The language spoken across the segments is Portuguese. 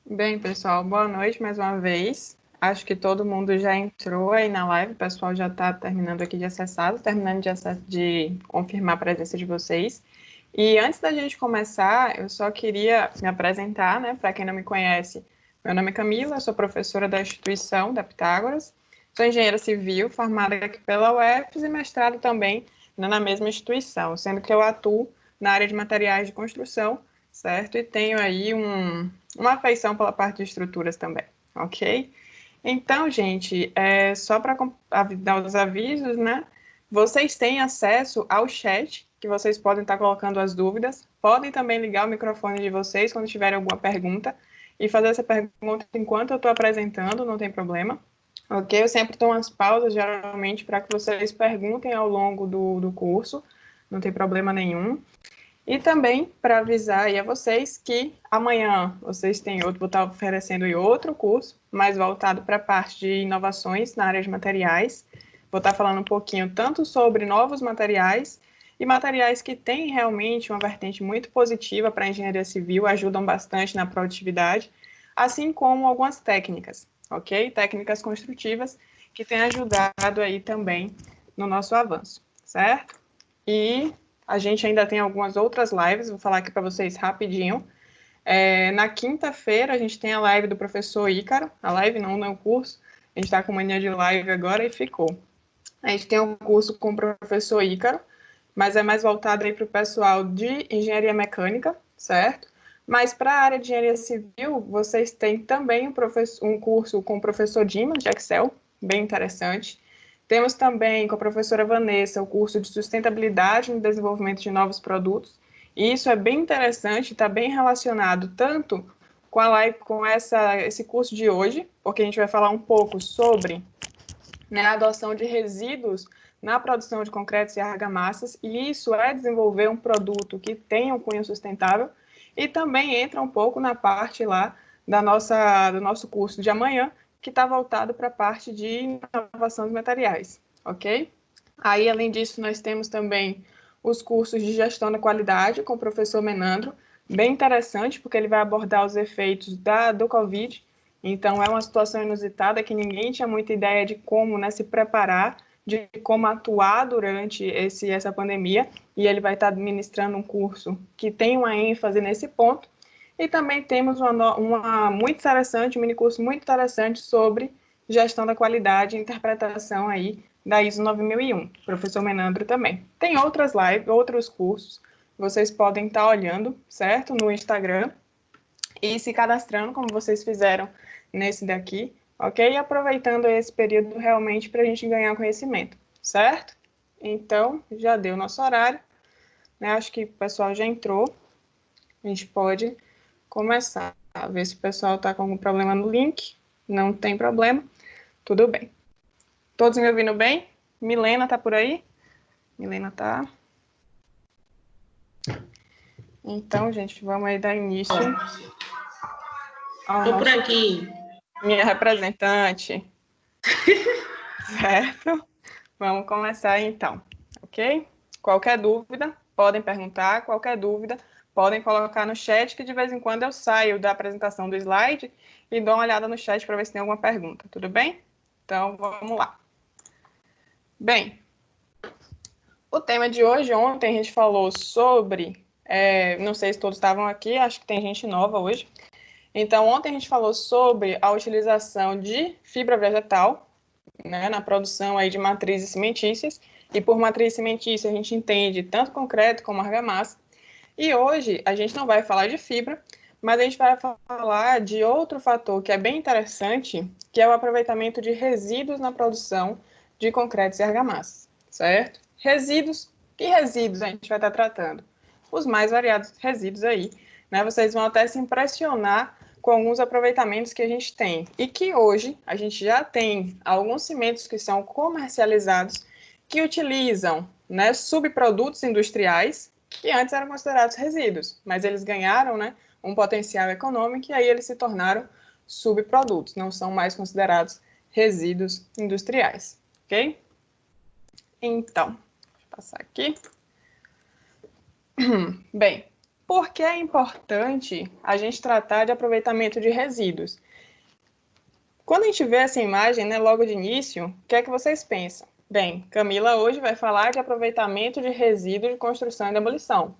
Bem, pessoal, boa noite mais uma vez. Acho que todo mundo já entrou aí na live, o pessoal já está terminando aqui de acessar, terminando de confirmar a presença de vocês. E antes da gente começar, eu só queria me apresentar, né? Para quem não me conhece, meu nome é Camila, sou professora da instituição da Pitágoras, sou engenheira civil, formada aqui pela UFES e mestrado também na mesma instituição, sendo que eu atuo na área de materiais de construção, certo? E tenho aí uma afeição pela parte de estruturas também, ok? Então, gente, só para dar os avisos, né? Vocês têm acesso ao chat, que vocês podem estar colocando as dúvidas. Podem também ligar o microfone de vocês quando tiverem alguma pergunta e fazer essa pergunta enquanto eu estou apresentando, não tem problema. Ok? Eu sempre dou umas pausas, geralmente, para que vocês perguntem ao longo do curso, não tem problema nenhum. E também para avisar aí a vocês que amanhã vocês têm outro, vou estar oferecendo outro curso, mais voltado para a parte de inovações na área de materiais. Vou estar falando um pouquinho tanto sobre novos materiais e materiais que têm realmente uma vertente muito positiva para a engenharia civil, ajudam bastante na produtividade, assim como algumas técnicas, ok? Técnicas construtivas que têm ajudado aí também no nosso avanço, certo? E a gente ainda tem algumas outras lives, vou falar aqui para vocês rapidinho. Na quinta-feira, a gente tem a live do professor Ícaro, a live não o curso, a gente está com mania de live agora e ficou. A gente tem um curso com o professor Ícaro, mas é mais voltado aí para o pessoal de engenharia mecânica, certo? Mas para a área de engenharia civil, vocês têm também um curso com o professor Dimas, de Excel, bem interessante. Temos também com a professora Vanessa o curso de sustentabilidade no desenvolvimento de novos produtos. E isso é bem interessante, está bem relacionado tanto com a live, com esse curso de hoje, porque a gente vai falar um pouco sobre, né, a adoção de resíduos na produção de concretos e argamassas, e isso é desenvolver um produto que tenha um cunho sustentável, e também entra um pouco na parte lá do nosso curso de amanhã, que está voltado para a parte de inovação de materiais, ok? Aí, além disso, nós temos também os cursos de gestão da qualidade com o professor Menandro, bem interessante, porque ele vai abordar os efeitos do Covid. Então, é uma situação inusitada que ninguém tinha muita ideia de como, né, se preparar, de como atuar durante essa pandemia. E ele vai estar administrando um curso que tem uma ênfase nesse ponto. E também temos uma muito interessante, um minicurso muito interessante sobre gestão da qualidade e interpretação aí da ISO 9001, professor Menandro também. Tem outras lives, outros cursos, vocês podem estar olhando, certo? No Instagram e se cadastrando, como vocês fizeram nesse daqui, ok? E aproveitando esse período realmente para a gente ganhar conhecimento, certo? Então, já deu nosso horário, né? Acho que o pessoal já entrou, a gente pode começar a ver se o pessoal está com algum problema no link. Não tem problema, tudo bem. Todos me ouvindo bem? Milena tá por aí? Milena tá. Então, gente, vamos aí dar início ao Tô por aqui. Minha representante. Certo? Vamos começar então, ok? Qualquer dúvida, podem perguntar. Qualquer dúvida, podem colocar no chat, que de vez em quando eu saio da apresentação do slide e dou uma olhada no chat para ver se tem alguma pergunta, tudo bem? Então, vamos lá. Bem, o tema de hoje, ontem a gente falou sobre, não sei se todos estavam aqui, acho que tem gente nova hoje. Então, ontem a gente falou sobre a utilização de fibra vegetal, né, na produção aí de matrizes cimentícias, e por matriz cimentícia a gente entende tanto concreto como argamassa. E hoje a gente não vai falar de fibra, mas a gente vai falar de outro fator que é bem interessante, que é o aproveitamento de resíduos na produção de concretos e argamassas, certo? Resíduos, que resíduos a gente vai estar tratando? Os mais variados resíduos aí, né? Vocês vão até se impressionar com alguns aproveitamentos que a gente tem e que hoje a gente já tem alguns cimentos que são comercializados que utilizam, né, subprodutos industriais que antes eram considerados resíduos, mas eles ganharam, né, um potencial econômico e aí eles se tornaram subprodutos, não são mais considerados resíduos industriais, ok? Então, deixa eu passar aqui. Bem, Por que é importante a gente tratar de aproveitamento de resíduos? Quando a gente vê essa imagem, né, logo de início, o que é que vocês pensam? Bem, Camila hoje vai falar de aproveitamento de resíduos de construção e demolição.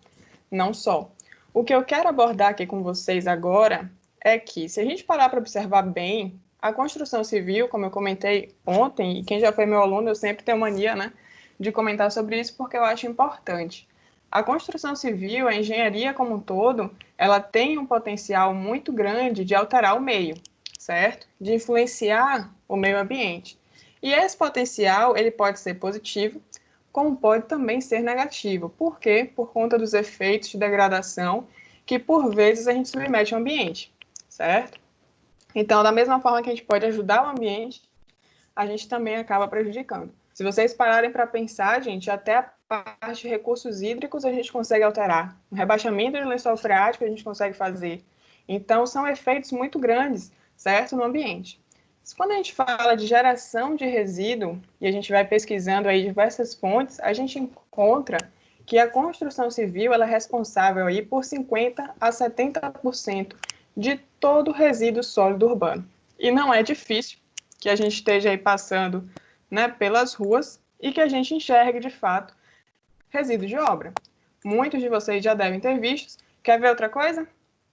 Não só. O que eu quero abordar aqui com vocês agora é que, se a gente parar para observar bem, a construção civil, como eu comentei ontem, e quem já foi meu aluno, eu sempre tenho mania, né, de comentar sobre isso porque eu acho importante. A construção civil, a engenharia como um todo, ela tem um potencial muito grande de alterar o meio, certo? De influenciar o meio ambiente. E esse potencial, ele pode ser positivo, como pode também ser negativo. Por quê? Por conta dos efeitos de degradação que, por vezes, a gente submete ao ambiente, certo? Então, da mesma forma que a gente pode ajudar o ambiente, a gente também acaba prejudicando. Se vocês pararem para pensar, gente, até a parte de recursos hídricos a gente consegue alterar. O rebaixamento do lençol freático a gente consegue fazer. Então, são efeitos muito grandes, certo, no ambiente. Quando a gente fala de geração de resíduo, e a gente vai pesquisando aí diversas fontes, a gente encontra que a construção civil ela é responsável aí por 50% a 70% de todo o resíduo sólido urbano. E não é difícil que a gente esteja aí passando, né, pelas ruas e que a gente enxergue, de fato, resíduo de obra. Muitos de vocês já devem ter visto. Quer ver outra coisa?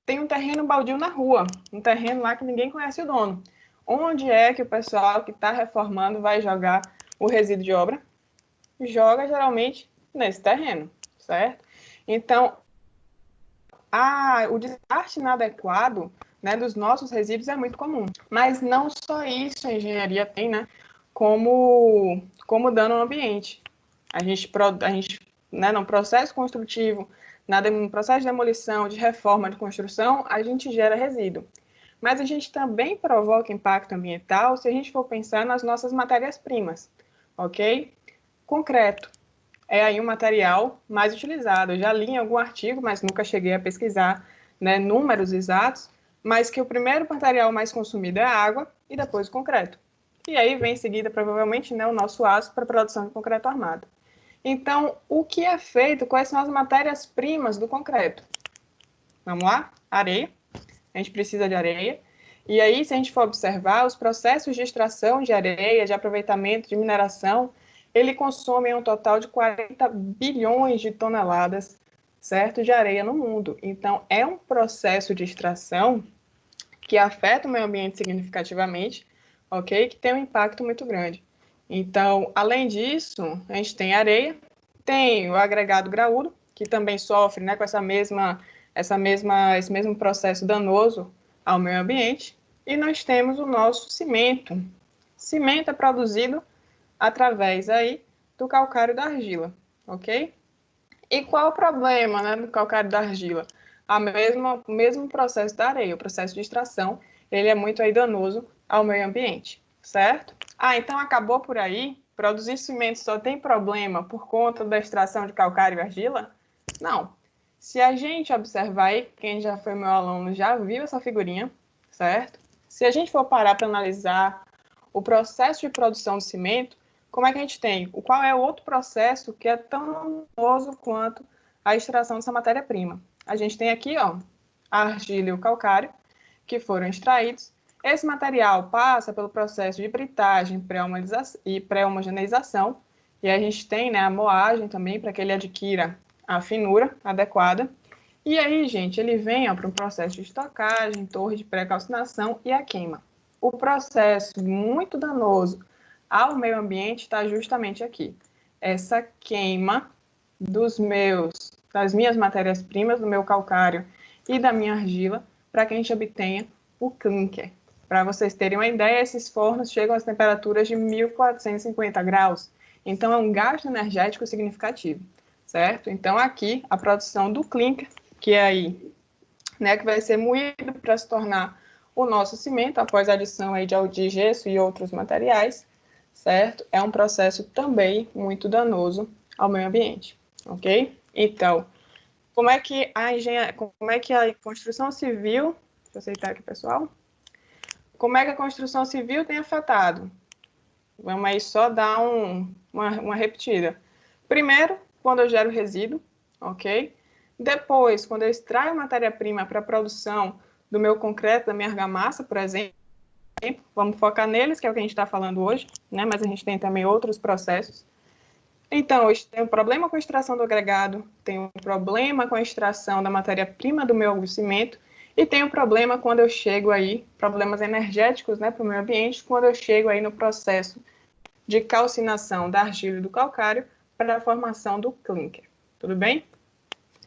Tem um terreno baldio na rua, um terreno lá que ninguém conhece o dono. Onde é que o pessoal que está reformando vai jogar o resíduo de obra? Joga geralmente nesse terreno, certo? Então, o descarte inadequado, né, dos nossos resíduos é muito comum. Mas não só isso a engenharia tem, né, como dano ao ambiente. A gente né, no processo construtivo, no processo de demolição, de reforma, de construção, a gente gera resíduo. Mas a gente também provoca impacto ambiental se a gente for pensar nas nossas matérias-primas, ok? Concreto é aí um material mais utilizado. Eu já li em algum artigo, mas nunca cheguei a pesquisar, né, números exatos, mas que o primeiro material mais consumido é a água e depois o concreto. E aí vem em seguida, provavelmente, né, o nosso aço para a produção de concreto armado. Então, o que é feito? Quais são as matérias-primas do concreto? Vamos lá? Areia. A gente precisa de areia. E aí, se a gente for observar, os processos de extração de areia, de aproveitamento, de mineração, ele consome um total de 40 bilhões de toneladas, certo, de areia no mundo. Então, é um processo de extração que afeta o meio ambiente significativamente, ok? Que tem um impacto muito grande. Então, além disso, a gente tem areia, tem o agregado graúdo, que também sofre, né, com esse mesmo processo danoso ao meio ambiente, e nós temos o nosso cimento. Cimento é produzido através aí do calcário da argila, ok? E qual o problema, né, do calcário da argila? O mesmo processo da areia, o processo de extração, ele é muito aí danoso ao meio ambiente, certo? Então acabou por aí? Produzir cimento só tem problema por conta da extração de calcário e argila? Não. Se a gente observar aí, quem já foi meu aluno já viu essa figurinha, certo? Se a gente for parar para analisar o processo de produção de cimento, como é que a gente tem? Qual é o outro processo que é tão danoso quanto a extração dessa matéria-prima? A gente tem aqui, ó, a argila e o calcário, que foram extraídos. Esse material passa pelo processo de britagem e pré-homogeneização, e a gente tem, né, a moagem também, para que ele adquira a finura adequada. E aí, gente, ele vem para um processo de estocagem, torre de pré-calcinação e a queima. O processo muito danoso ao meio ambiente está justamente aqui. Essa queima das minhas matérias-primas, do meu calcário e da minha argila, para que a gente obtenha o clinker. Para vocês terem uma ideia, esses fornos chegam às temperaturas de 1450 graus. Então, é um gasto energético significativo, certo? Então, aqui, a produção do clinker, que é aí, né, que vai ser moído para se tornar o nosso cimento, após a adição aí de gesso e outros materiais, certo? É um processo também muito danoso ao meio ambiente, ok? Então, como é que a construção civil, deixa eu aceitar aqui, pessoal, como é que a construção civil tem afetado? Vamos aí só dar uma repetida. Primeiro, quando eu gero resíduo, ok? Depois, quando eu extraio matéria-prima para a produção do meu concreto, da minha argamassa, por exemplo, vamos focar neles, que é o que a gente está falando hoje, né? Mas a gente tem também outros processos. Então, eu tenho um problema com a extração do agregado, tenho um problema com a extração da matéria-prima do meu cimento, e tenho um problema quando eu chego aí, problemas energéticos, né, para o meio ambiente, quando eu chego aí no processo de calcinação da argila e do calcário para a formação do clinker. Tudo bem?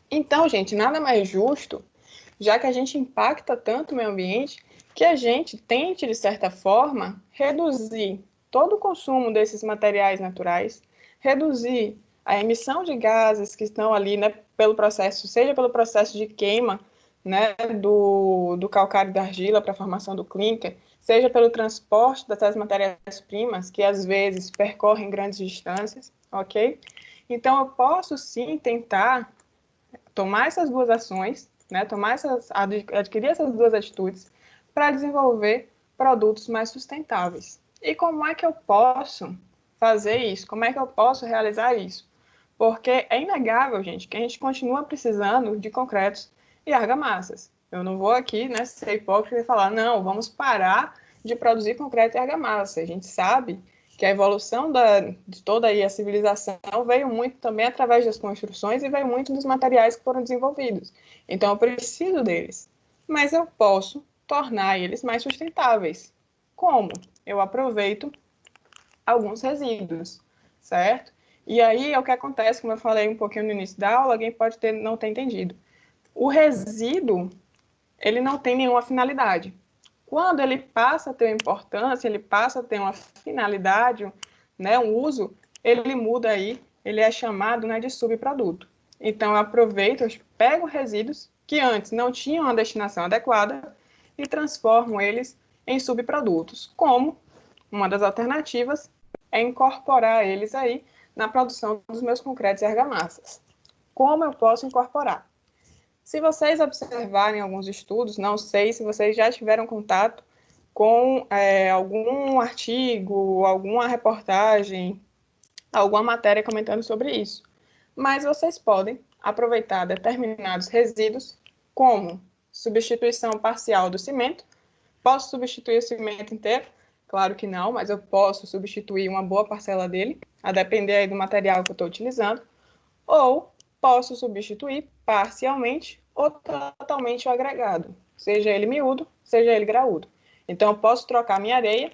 Então, gente, nada mais justo, já que a gente impacta tanto o meio ambiente, que a gente tente, de certa forma, reduzir todo o consumo desses materiais naturais, reduzir a emissão de gases que estão ali, né, pelo processo, seja pelo processo de queima, né, do calcário da argila para a formação do clinker, seja pelo transporte dessas matérias-primas, que às vezes percorrem grandes distâncias, ok? Então, eu posso sim tentar tomar essas duas ações, né, adquirir essas duas atitudes para desenvolver produtos mais sustentáveis. E como é que eu posso fazer isso? Como é que eu posso realizar isso? Porque é inegável, gente, que a gente continua precisando de concretos e argamassas. Eu não vou aqui, né, ser hipócrita e falar, não, vamos parar de produzir concreto e argamassa. A gente sabe que a evolução de toda aí a civilização veio muito também através das construções e veio muito dos materiais que foram desenvolvidos. Então, eu preciso deles. Mas eu posso tornar eles mais sustentáveis. Como? Eu aproveito alguns resíduos, certo? E aí é o que acontece, como eu falei um pouquinho no início da aula, alguém pode não ter entendido. O resíduo, ele não tem nenhuma finalidade. Quando ele passa a ter uma importância, ele passa a ter uma finalidade, né, um uso, ele muda aí, ele é chamado, né, de subproduto. Então, eu aproveito, eu pego resíduos que antes não tinham uma destinação adequada e transformo eles em subprodutos, como uma das alternativas é incorporar eles aí na produção dos meus concretos e argamassas. Como eu posso incorporar? Se vocês observarem alguns estudos, não sei se vocês já tiveram contato com algum artigo, alguma reportagem, alguma matéria comentando sobre isso, mas vocês podem aproveitar determinados resíduos, como substituição parcial do cimento. Posso substituir o cimento inteiro? Claro que não, mas eu posso substituir uma boa parcela dele, a depender aí do material que eu estou utilizando, ou posso substituir parcialmente ou totalmente o agregado, seja ele miúdo, seja ele graúdo. Então, eu posso trocar minha areia,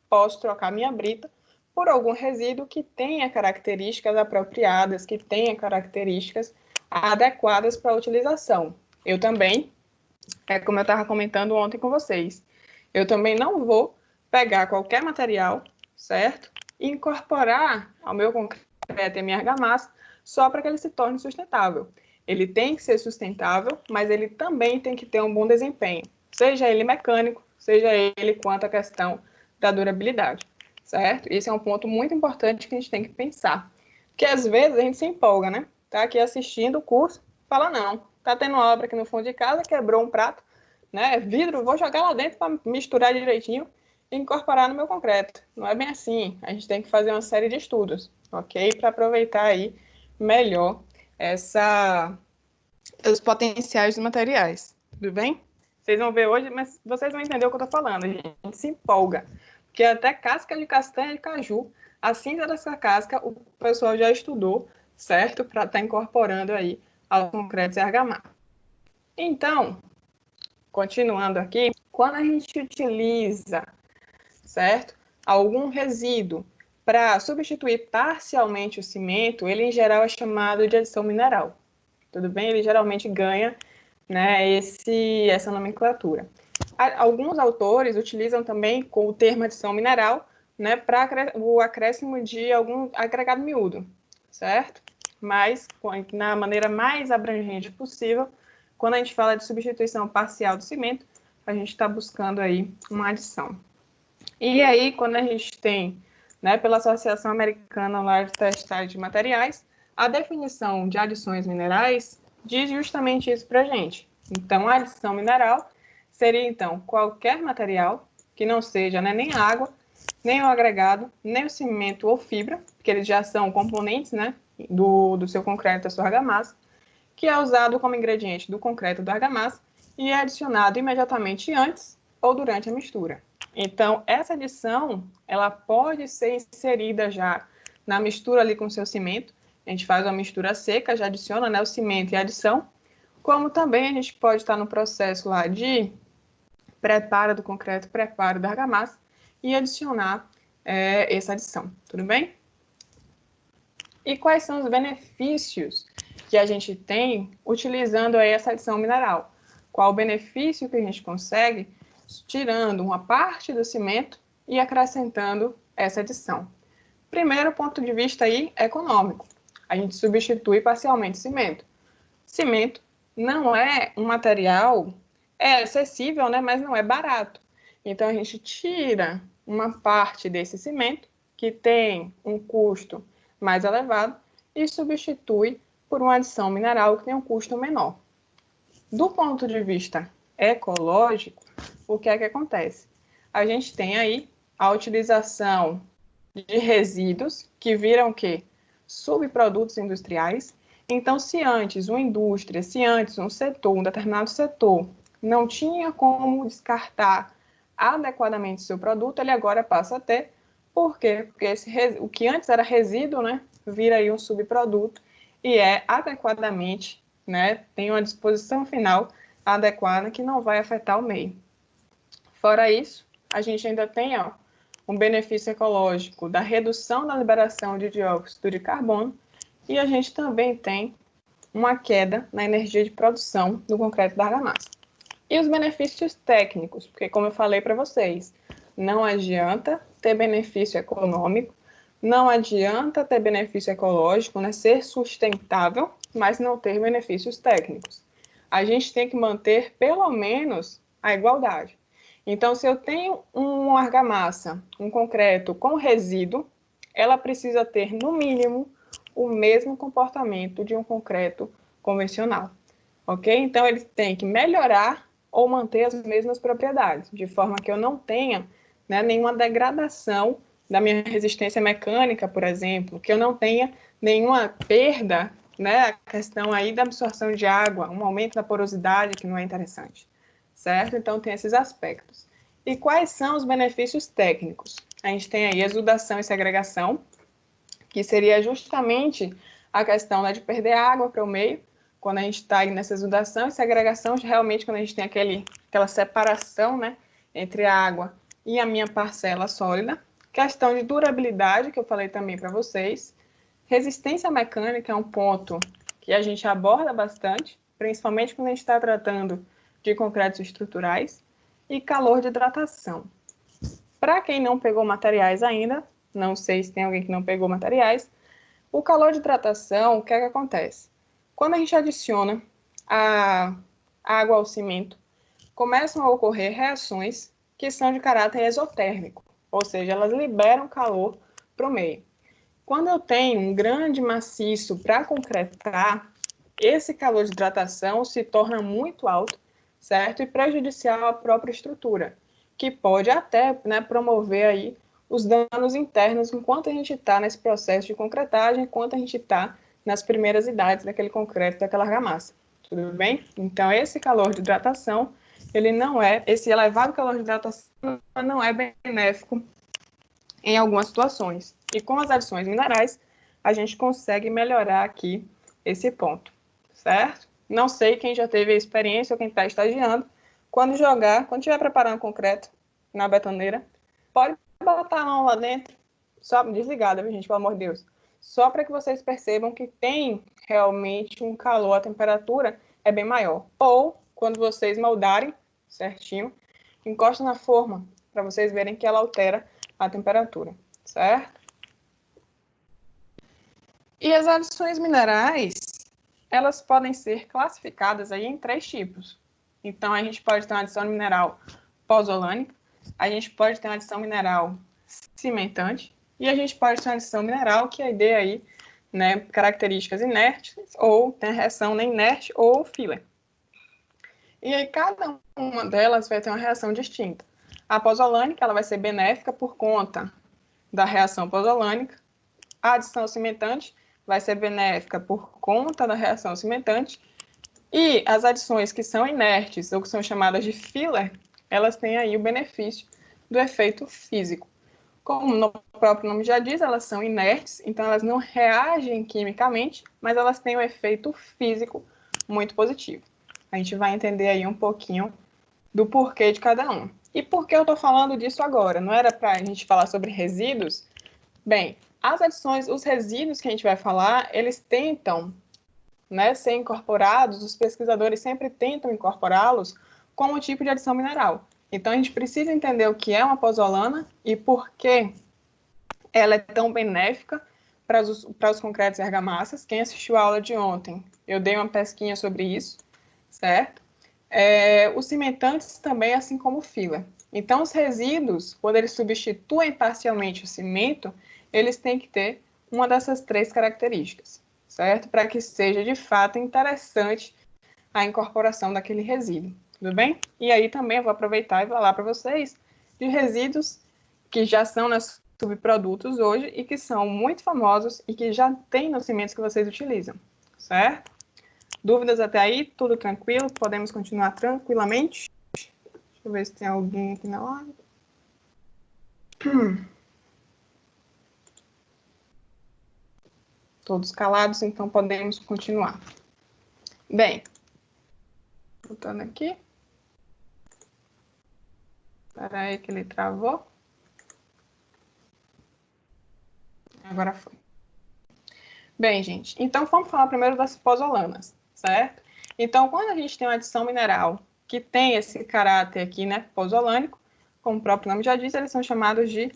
posso trocar minha brita por algum resíduo que tenha características apropriadas, que tenha características adequadas para a utilização. Eu também, como eu estava comentando ontem com vocês, eu também não vou pegar qualquer material, certo? E incorporar ao meu concreto e à minha argamassa só para que ele se torne sustentável. Ele tem que ser sustentável, mas ele também tem que ter um bom desempenho, seja ele mecânico, seja ele quanto à questão da durabilidade, certo? Esse é um ponto muito importante que a gente tem que pensar. Porque às vezes a gente se empolga, né? Tá aqui assistindo o curso, fala, não, tá tendo obra aqui no fundo de casa, quebrou um prato, né? Vidro, vou jogar lá dentro para misturar direitinho e incorporar no meu concreto. Não é bem assim. A gente tem que fazer uma série de estudos, ok? Para aproveitar aí melhor os potenciais dos materiais. Tudo bem? Vocês vão ver hoje, mas vocês vão entender o que eu estou falando. A gente se empolga. Porque até casca de castanha de caju, a cinza dessa casca, o pessoal já estudou, certo? Para estar incorporando aí aos concretos e argamassa. Então, continuando aqui, quando a gente utiliza, certo, algum resíduo para substituir parcialmente o cimento, ele em geral é chamado de adição mineral. Tudo bem? Ele geralmente ganha, né, essa nomenclatura. Alguns autores utilizam também com o termo adição mineral, né, para o acréscimo de algum agregado miúdo, certo? Mas, na maneira mais abrangente possível, quando a gente fala de substituição parcial do cimento, a gente está buscando aí uma adição. E aí, quando a gente tem, né, pela Associação Americana lá de Testagem de Materiais, a definição de adições minerais diz justamente isso para a gente. Então, a adição mineral seria, então, qualquer material que não seja, né, nem água, nem o agregado, nem o cimento ou fibra, porque eles já são componentes, né, do seu concreto, da sua argamassa, que é usado como ingrediente do concreto da argamassa e é adicionado imediatamente antes ou durante a mistura. Então, essa adição, ela pode ser inserida já na mistura ali com o seu cimento. A gente faz uma mistura seca, já adiciona, né, o cimento e a adição, como também a gente pode estar no processo lá de preparo do concreto, preparo da argamassa e adicionar essa adição, tudo bem? E quais são os benefícios que a gente tem utilizando aí essa adição mineral? Qual o benefício que a gente consegue tirando uma parte do cimento e acrescentando essa adição? Primeiro ponto de vista aí econômico. A gente substitui parcialmente cimento. Cimento não é um material, é acessível, né, mas não é barato. Então a gente tira uma parte desse cimento que tem um custo mais elevado e substitui por uma adição mineral que tem um custo menor. Do ponto de vista ecológico, o que é que acontece? A gente tem aí a utilização de resíduos que viram o quê? Subprodutos industriais. Então, se antes uma indústria, se antes um setor, um determinado setor, não tinha como descartar adequadamente seu produto, ele agora passa a ter. Por quê? Porque o que antes era resíduo, né, vira aí um subproduto e é adequadamente, né, tem uma disposição final adequada que não vai afetar o meio. Fora isso, a gente ainda tem um benefício ecológico da redução da liberação de dióxido de carbono e a gente também tem uma queda na energia de produção do concreto da argamassa. E os benefícios técnicos, porque como eu falei para vocês, não adianta ter benefício econômico, não adianta ter benefício ecológico, né, ser sustentável, mas não ter benefícios técnicos. A gente tem que manter pelo menos a igualdade. Então, se eu tenho uma argamassa, um concreto com resíduo, ela precisa ter, no mínimo, o mesmo comportamento de um concreto convencional, ok? Então, ele tem que melhorar ou manter as mesmas propriedades, de forma que eu não tenha, né, nenhuma degradação da minha resistência mecânica, por exemplo, que eu não tenha nenhuma perda, né, a questão aí da absorção de água, um aumento da porosidade, que não é interessante, certo? Então, tem esses aspectos. E quais são os benefícios técnicos? A gente tem aí exudação e segregação, que seria justamente a questão, né, de perder água para o meio, quando a gente está nessa exudação, e segregação, realmente, quando a gente tem aquela separação, né, entre a água e a minha parcela sólida. Questão de durabilidade, que eu falei também para vocês. Resistência mecânica é um ponto que a gente aborda bastante, principalmente quando a gente está tratando de concretos estruturais. E calor de hidratação. Para quem não pegou materiais ainda, não sei se tem alguém que não pegou materiais, o calor de hidratação, o que é que acontece? Quando a gente adiciona a água ao cimento, começam a ocorrer reações que são de caráter exotérmico, ou seja, elas liberam calor para o meio. Quando eu tenho um grande maciço para concretar, esse calor de hidratação se torna muito alto, certo? E prejudicial à própria estrutura, que pode até, né, promover aí os danos internos enquanto a gente está nesse processo de concretagem, enquanto a gente está nas primeiras idades daquele concreto, daquela argamassa. Tudo bem? Então, esse calor de hidratação, esse elevado calor de hidratação não é benéfico em algumas situações. E com as adições minerais, a gente consegue melhorar aqui esse ponto, certo? Não sei quem já teve a experiência ou quem está estagiando, quando estiver preparando concreto na betoneira, pode botar a mão lá dentro, só desligada, gente, pelo amor de Deus, só para que vocês percebam que tem realmente um calor, a temperatura é bem maior. Ou, quando vocês moldarem certinho, encosta na forma, para vocês verem que ela altera a temperatura, certo? E as adições minerais, elas podem ser classificadas aí em 3 tipos. Então, a gente pode ter uma adição mineral pozzolânica, a gente pode ter uma adição mineral cimentante, e a gente pode ter uma adição mineral que é ideia aí, né, características inertes, ou tem reação nem inerte ou filler. E aí, cada uma delas vai ter uma reação distinta. A pozzolânica, ela vai ser benéfica por conta da reação pozzolânica. A adição cimentante vai ser benéfica por conta da reação cimentante, e as adições que são inertes, ou que são chamadas de filler, elas têm aí o benefício do efeito físico. Como o próprio nome já diz, elas são inertes, então elas não reagem quimicamente, mas elas têm um efeito físico muito positivo. A gente vai entender aí um pouquinho do porquê de cada um. E por que eu estou falando disso agora? Não era para a gente falar sobre resíduos? Bem, as adições, os resíduos que a gente vai falar, eles tentam, né, ser incorporados, os pesquisadores sempre tentam incorporá-los como tipo de adição mineral. Então, a gente precisa entender o que é uma pozolana e por que ela é tão benéfica para os concretos e argamassas. Quem assistiu a aula de ontem, eu dei uma pesquinha sobre isso, certo? Os cimentantes também, assim como o filler. Então, os resíduos, quando eles substituem parcialmente o cimento, eles têm que ter uma dessas 3 características, certo? Para que seja, de fato, interessante a incorporação daquele resíduo, tudo bem? E aí também eu vou aproveitar e falar para vocês de resíduos que já são nos subprodutos hoje e que são muito famosos e que já tem nos cimentos que vocês utilizam, certo? Dúvidas até aí? Tudo tranquilo? Podemos continuar tranquilamente? Deixa eu ver se tem alguém aqui na live. Todos calados, então podemos continuar. Bem, voltando aqui. Espera aí que ele travou. Agora foi. Bem, gente, então vamos falar primeiro das pozolanas, certo? Então, quando a gente tem uma adição mineral que tem esse caráter aqui, né, pozolânico, como o próprio nome já diz, eles são chamados de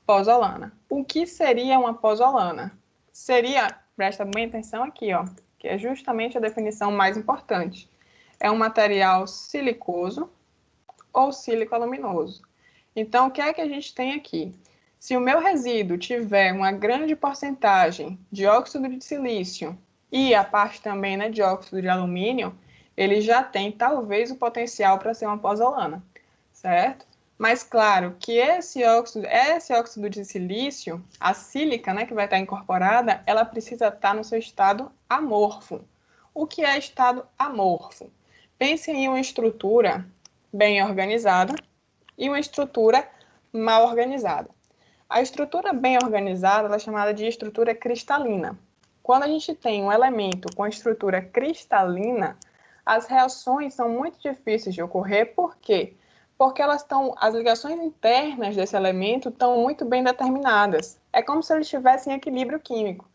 pozolana. O que seria uma pozolana? Seria, presta bem atenção aqui, ó, que é justamente a definição mais importante. É um material silicoso ou sílico-aluminoso. Então, o que é que a gente tem aqui? Se o meu resíduo tiver uma grande porcentagem de óxido de silício e a parte também, né, de óxido de alumínio, ele já tem talvez o potencial para ser uma pozolana, certo? Mas claro que esse óxido de silício, a sílica, né, que vai estar incorporada, ela precisa estar no seu estado amorfo. O que é estado amorfo? Pense em uma estrutura bem organizada e uma estrutura mal organizada. A estrutura bem organizada é chamada de estrutura cristalina. Quando a gente tem um elemento com estrutura cristalina, as reações são muito difíceis de ocorrer. Por quê? Porque as ligações internas desse elemento estão muito bem determinadas. É como se eles estivessem em equilíbrio químico,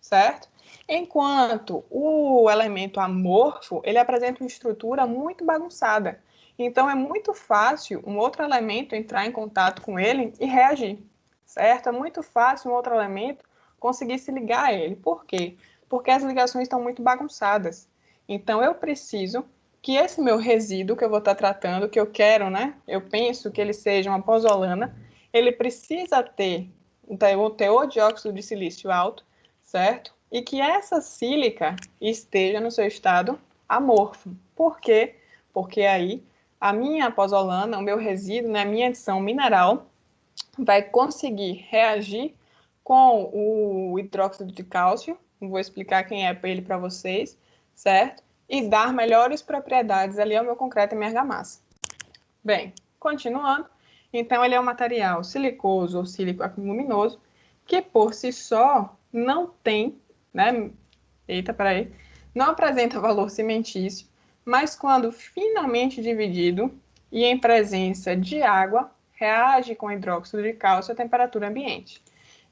certo? Enquanto o elemento amorfo, ele apresenta uma estrutura muito bagunçada. Então, é muito fácil um outro elemento entrar em contato com ele e reagir, certo? É muito fácil um outro elemento conseguir se ligar a ele. Por quê? Porque as ligações estão muito bagunçadas. Então, eu preciso que esse meu resíduo que eu vou estar tratando, que eu quero, né? Eu penso que ele seja uma pozolana, ele precisa ter um teor de óxido de silício alto, certo? E que essa sílica esteja no seu estado amorfo. Por quê? Porque aí a minha pozolana, o meu resíduo, né, a minha adição mineral, vai conseguir reagir com o hidróxido de cálcio, vou explicar quem é ele para vocês, certo? E dar melhores propriedades ali ao meu concreto e minha argamassa. Bem, continuando, então ele é um material silicoso ou sílico-aluminoso que por si só não tem, né? Eita, peraí, não apresenta valor cimentício, mas quando finamente dividido e em presença de água, reage com hidróxido de cálcio a temperatura ambiente.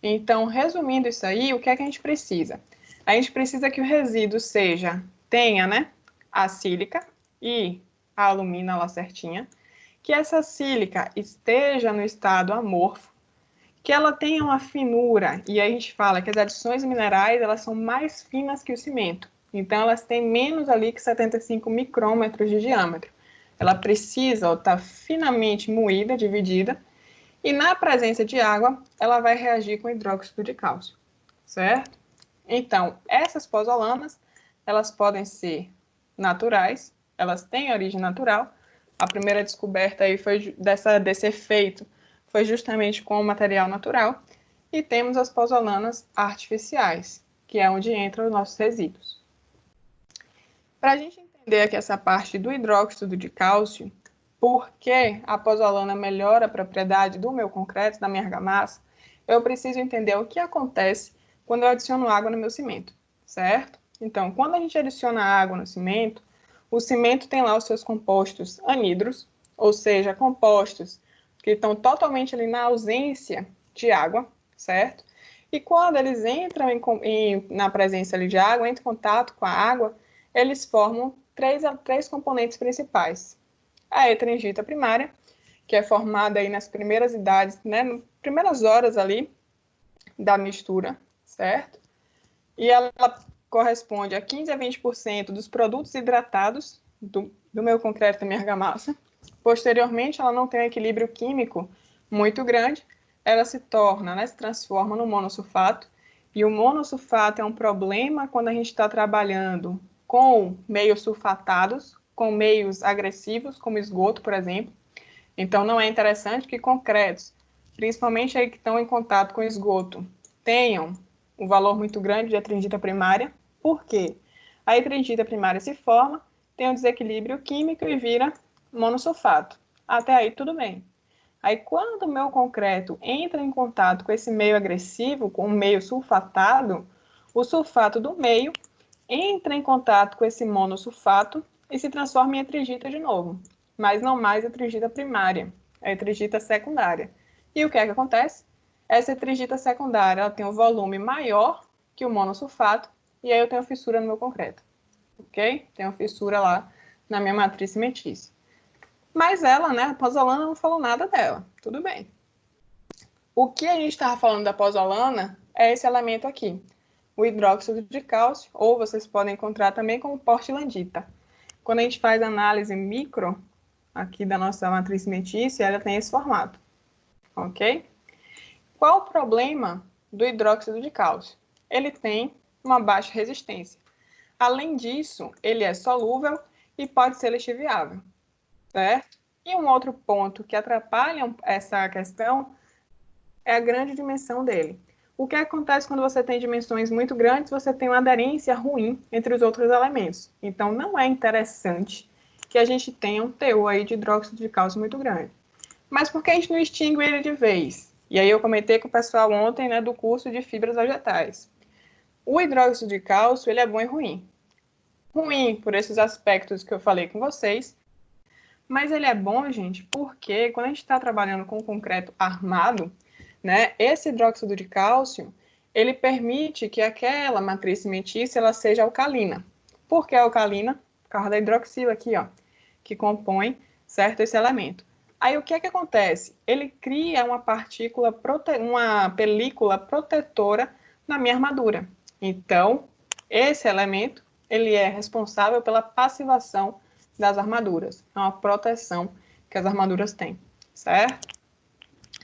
Então, resumindo isso aí, o que é que a gente precisa? A gente precisa que o resíduo tenha, né, a sílica e a alumina lá certinha, que essa sílica esteja no estado amorfo, que ela tenha uma finura, e aí a gente fala que as adições minerais, elas são mais finas que o cimento. Então, elas têm menos ali que 75 micrômetros de diâmetro. Ela precisa estar finamente moída, dividida, e na presença de água, ela vai reagir com hidróxido de cálcio, certo? Então, essas pozolanas, elas podem ser naturais, elas têm origem natural. A primeira descoberta aí foi desse efeito foi justamente com o material natural. E temos as pozolanas artificiais, que é onde entram os nossos resíduos. Para a gente entender aqui essa parte do hidróxido de cálcio, por que a pozolana melhora a propriedade do meu concreto, da minha argamassa, eu preciso entender o que acontece quando eu adiciono água no meu cimento, certo? Então, quando a gente adiciona água no cimento, o cimento tem lá os seus compostos anidros, ou seja, compostos que estão totalmente ali na ausência de água, certo? E quando eles entram na presença ali de água, entram em contato com a água, eles formam três componentes principais. A heterogita primária, que é formada aí nas primeiras idades, né, nas primeiras horas ali da mistura, certo? E ela corresponde a 15 a 20% dos produtos hidratados do meu concreto, da minha argamassa. Posteriormente, ela não tem um equilíbrio químico muito grande, ela se torna, né, se transforma no monossulfato, e o monossulfato é um problema quando a gente está trabalhando com meios sulfatados, com meios agressivos, como esgoto, por exemplo. Então, não é interessante que concretos, principalmente aí que estão em contato com esgoto, tenham um valor muito grande de heterogita primária. Por quê? A heterogita primária se forma, tem um desequilíbrio químico e vira monossulfato. Até aí, tudo bem. Aí, quando o meu concreto entra em contato com esse meio agressivo, com o meio sulfatado, o sulfato do meio entra em contato com esse monossulfato e se transforma em heterogita de novo, mas não mais heterogita primária, é heterogita secundária. E o que é que acontece? Essa heterogita secundária ela tem um volume maior que o monossulfato, e aí eu tenho fissura no meu concreto, ok? Tenho fissura lá na minha matriz cimentícia. Mas ela, né, a pozolana não falou nada dela, tudo bem. O que a gente estava falando da pozolana é esse elemento aqui, o hidróxido de cálcio, ou vocês podem encontrar também como portlandita. Quando a gente faz análise micro aqui da nossa matriz cimentícia, ela tem esse formato, ok? Qual o problema do hidróxido de cálcio? Ele tem uma baixa resistência. Além disso, ele é solúvel e pode ser lixiviável, certo? E um outro ponto que atrapalha essa questão é a grande dimensão dele. O que acontece quando você tem dimensões muito grandes? Você tem uma aderência ruim entre os outros elementos. Então, não é interessante que a gente tenha um teor aí de hidróxido de cálcio muito grande. Mas por que a gente não extingue ele de vez? E aí eu comentei com o pessoal ontem, né, do curso de fibras vegetais. O hidróxido de cálcio, ele é bom e ruim. Ruim por esses aspectos que eu falei com vocês, mas ele é bom, gente, porque quando a gente está trabalhando com concreto armado, né, esse hidróxido de cálcio, ele permite que aquela matriz cimentícia ela seja alcalina. Por que alcalina? Por causa da hidroxila aqui, ó, que compõe, certo, esse elemento. Aí o que é que acontece? Ele cria uma partícula, uma película protetora na minha armadura. Então, esse elemento, ele é responsável pela passivação das armaduras. É uma proteção que as armaduras têm, certo?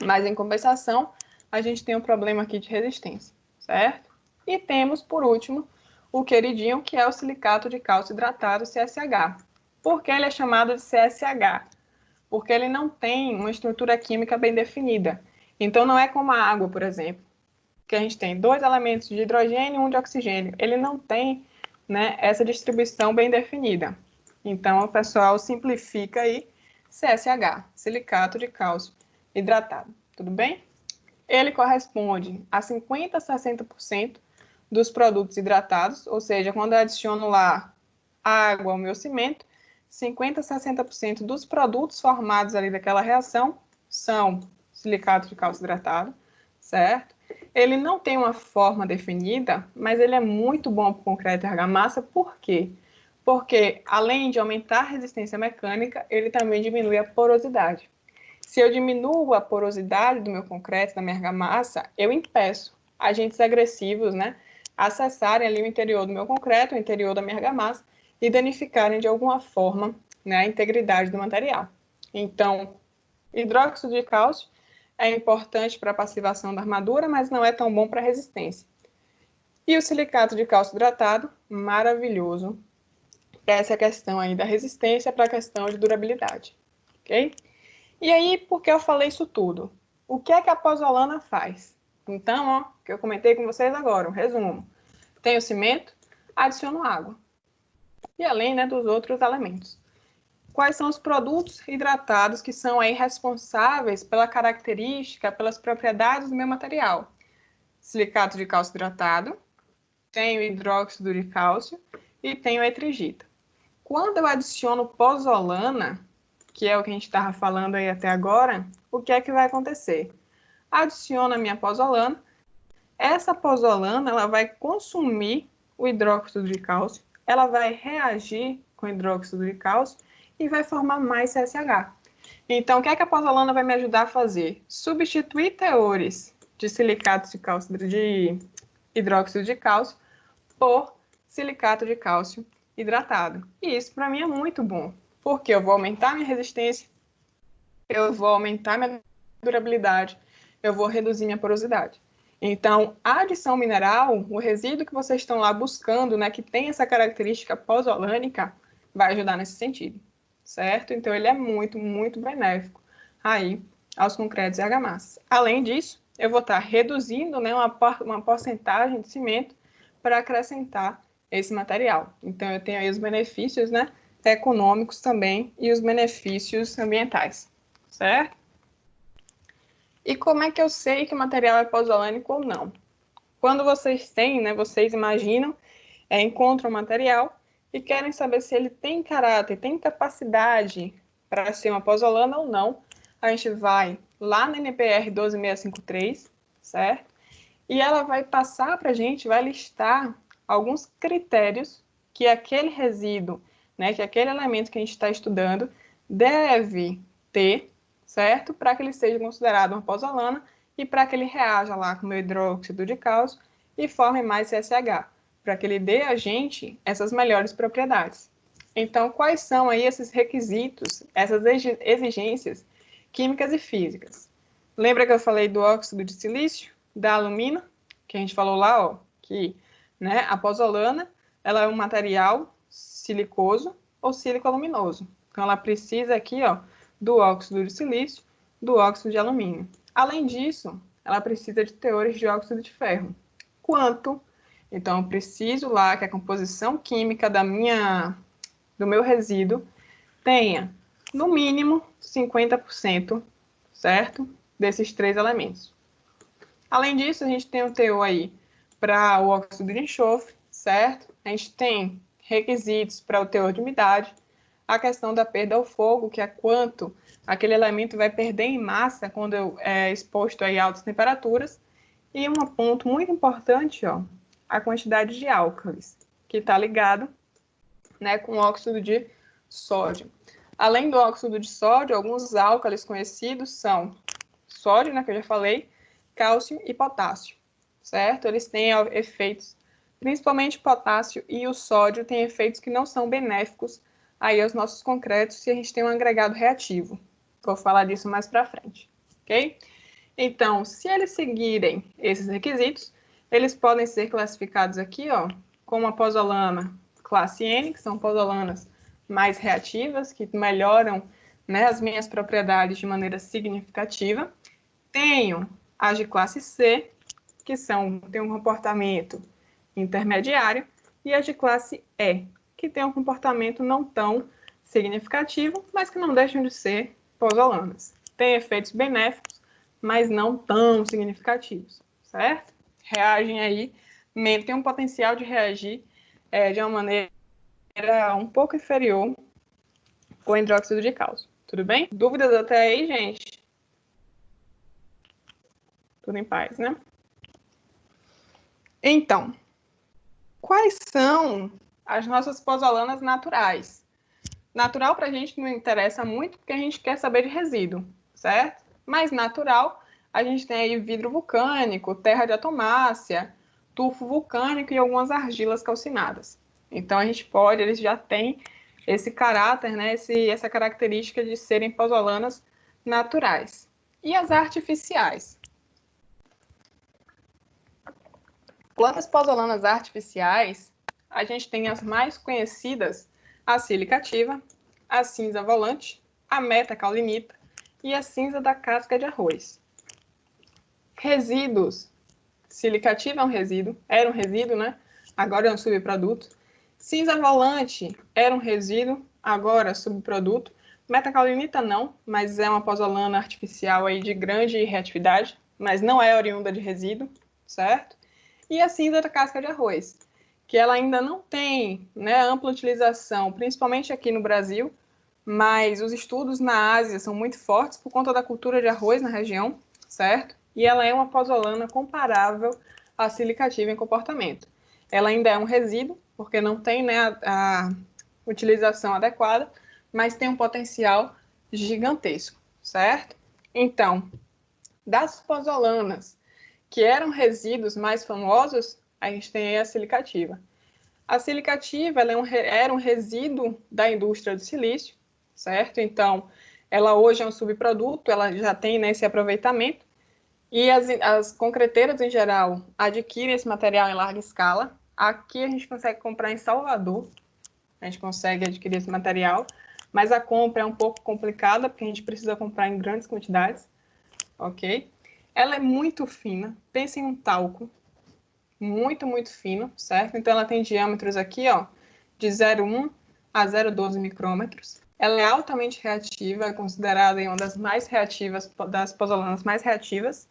Mas, em compensação, a gente tem um problema aqui de resistência, certo? E temos, por último, o queridinho, que é o silicato de cálcio hidratado, CSH. Por que ele é chamado de CSH? Porque ele não tem uma estrutura química bem definida. Então, não é como a água, por exemplo, que a gente tem 2 elementos de hidrogênio e 1 de oxigênio. Ele não tem, né, essa distribuição bem definida. Então, o pessoal simplifica aí CSH, silicato de cálcio hidratado. Tudo bem? Ele corresponde a 50% a 60% dos produtos hidratados, ou seja, quando eu adiciono lá água ao meu cimento, 50% a 60% dos produtos formados ali daquela reação são silicato de cálcio hidratado, certo? Ele não tem uma forma definida, mas ele é muito bom para o concreto e argamassa. Por quê? Porque, além de aumentar a resistência mecânica, ele também diminui a porosidade. Se eu diminuo a porosidade do meu concreto, da minha argamassa, eu impeço agentes agressivos, né, acessarem ali o interior do meu concreto, o interior da minha argamassa, e danificarem de alguma forma, né, a integridade do material. Então, hidróxido de cálcio é importante para a passivação da armadura, mas não é tão bom para a resistência. E o silicato de cálcio hidratado, maravilhoso para essa questão aí da resistência, para a questão de durabilidade, ok? E aí, por que eu falei isso tudo? O que é que a pozolana faz? Então, ó, que eu comentei com vocês agora, um resumo. Tenho cimento, adiciono água. E além, né, dos outros elementos. Quais são os produtos hidratados que são aí responsáveis pela característica, pelas propriedades do meu material? Silicato de cálcio hidratado, tenho hidróxido de cálcio e tenho etrigita. Quando eu adiciono pozolana, que é o que a gente estava falando aí até agora, o que é que vai acontecer? Adiciono a minha pozolana, essa pozolana ela vai consumir o hidróxido de cálcio, ela vai reagir com o hidróxido de cálcio e vai formar mais CSH. Então, o que é que a pozolana vai me ajudar a fazer? Substituir teores de silicato de cálcio, de hidróxido de cálcio, por silicato de cálcio hidratado. E isso para mim é muito bom, porque eu vou aumentar minha resistência, eu vou aumentar minha durabilidade, eu vou reduzir minha porosidade. Então, a adição mineral, o resíduo que vocês estão lá buscando, né, que tem essa característica pozolânica, vai ajudar nesse sentido, certo? Então, ele é muito, muito benéfico aí aos concretos e argamassas. Além disso, eu vou estar reduzindo, né, uma porcentagem de cimento para acrescentar esse material. Então, eu tenho aí os benefícios, né, econômicos também e os benefícios ambientais, certo? E como é que eu sei que o material é pozolânico ou não? Quando vocês têm, né, vocês imaginam, encontram o material e querem saber se ele tem caráter, tem capacidade para ser uma pozolana ou não, a gente vai lá na NPR 12653, certo? E ela vai passar para a gente, vai listar alguns critérios que aquele resíduo, né, que aquele elemento que a gente está estudando deve ter, certo? Para que ele seja considerado uma pozolana e para que ele reaja lá com o hidróxido de cálcio e forme mais CSH, para que ele dê a gente essas melhores propriedades. Então, quais são aí esses requisitos, essas exigências químicas e físicas? Lembra que eu falei do óxido de silício, da alumina, que a gente falou lá, ó, que, né, a pozolana, ela é um material silicoso ou sílico-aluminoso. Então, ela precisa aqui, ó, do óxido de silício, do óxido de alumínio. Além disso, ela precisa de teores de óxido de ferro. Quanto? Então, eu preciso lá que a composição química do meu resíduo tenha, no mínimo, 50%, certo? Desses três elementos. Além disso, a gente tem o teor aí para o óxido de enxofre, certo? A gente tem requisitos para o teor de umidade, a questão da perda ao fogo, que é quanto aquele elemento vai perder em massa quando é exposto aí a altas temperaturas, e um ponto muito importante, ó, a quantidade de álcalis, que está ligado, né, com o óxido de sódio. Além do óxido de sódio, alguns álcalis conhecidos são sódio, né, que eu já falei, cálcio e potássio, certo? Eles têm efeitos, principalmente o potássio e o sódio têm efeitos que não são benéficos aí aos nossos concretos se a gente tem um agregado reativo. Vou falar disso mais para frente, ok? Então, se eles seguirem esses requisitos, eles podem ser classificados aqui, ó, como a pozolana classe N, que são pozolanas mais reativas, que melhoram, né, as minhas propriedades de maneira significativa. Tenho as de classe C, que têm um comportamento intermediário, e as de classe E, que têm um comportamento não tão significativo, mas que não deixam de ser pozolanas. Tem efeitos benéficos, mas não tão significativos, certo? Reagem aí, têm um potencial de reagir de uma maneira um pouco inferior com hidróxido de cálcio. Tudo bem? Dúvidas até aí, gente? Tudo em paz, né? Então, quais são as nossas pozolanas naturais? Natural para a gente não interessa muito, porque a gente quer saber de resíduo, certo? Mas natural, a gente tem aí vidro vulcânico, terra de atomácia, tufo vulcânico e algumas argilas calcinadas. Então, a gente pode, eles já têm esse caráter, né, essa característica de serem pozolanas naturais. E as artificiais? Plantas pozolanas artificiais, a gente tem as mais conhecidas, a silicativa, a cinza volante, a metacaulinita e a cinza da casca de arroz. Resíduos. Silicativa é um resíduo, era um resíduo, né? agora é um subproduto. Cinza volante era um resíduo, agora subproduto. Metacaulinita não, mas é uma pozolana artificial aí de grande reatividade, mas não é oriunda de resíduo, certo? E a cinza da casca de arroz, que ela ainda não tem, né, ampla utilização, principalmente aqui no Brasil, mas os estudos na Ásia são muito fortes por conta da cultura de arroz na região, certo? E ela é uma pozolana comparável à silicativa em comportamento. Ela ainda é um resíduo, porque não tem, né, a utilização adequada, mas tem um potencial gigantesco, certo? Então, das pozolanas que eram resíduos mais famosos, a gente tem a silicativa. A silicativa ela era um resíduo da indústria do silício, certo? Então, ela hoje é um subproduto, ela já tem, né, esse aproveitamento, e as concreteiras, em geral, adquirem esse material em larga escala. Aqui a gente consegue comprar em Salvador, a gente consegue adquirir esse material, mas a compra é um pouco complicada, porque a gente precisa comprar em grandes quantidades, ok? Ela é muito fina, pensa em um talco, muito, muito fino, certo? Então, ela tem diâmetros aqui, ó, de 0,1 a 0,12 micrômetros. Ela é altamente reativa, é considerada uma das mais reativas, das pozolanas mais reativas.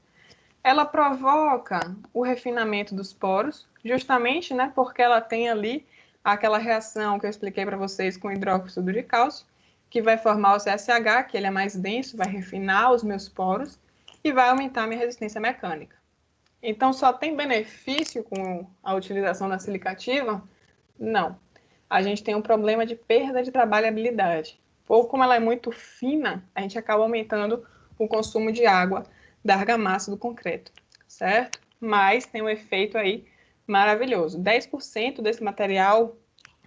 Ela provoca o refinamento dos poros, justamente, né, porque ela tem ali aquela reação que eu expliquei para vocês com hidróxido de cálcio, que vai formar o CSH, que ele é mais denso, vai refinar os meus poros e vai aumentar a minha resistência mecânica. Então, só tem benefício com a utilização da silicativa? Não. A gente tem um problema de perda de trabalhabilidade. Ou como ela é muito fina, a gente acaba aumentando o consumo de água da argamassa do concreto, certo? Mas tem um efeito aí maravilhoso. 10% desse material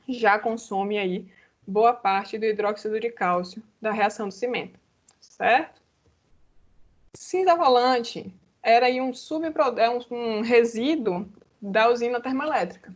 já consome aí boa parte do hidróxido de cálcio da reação do cimento, certo? Cinza volante era aí um resíduo da usina termoelétrica.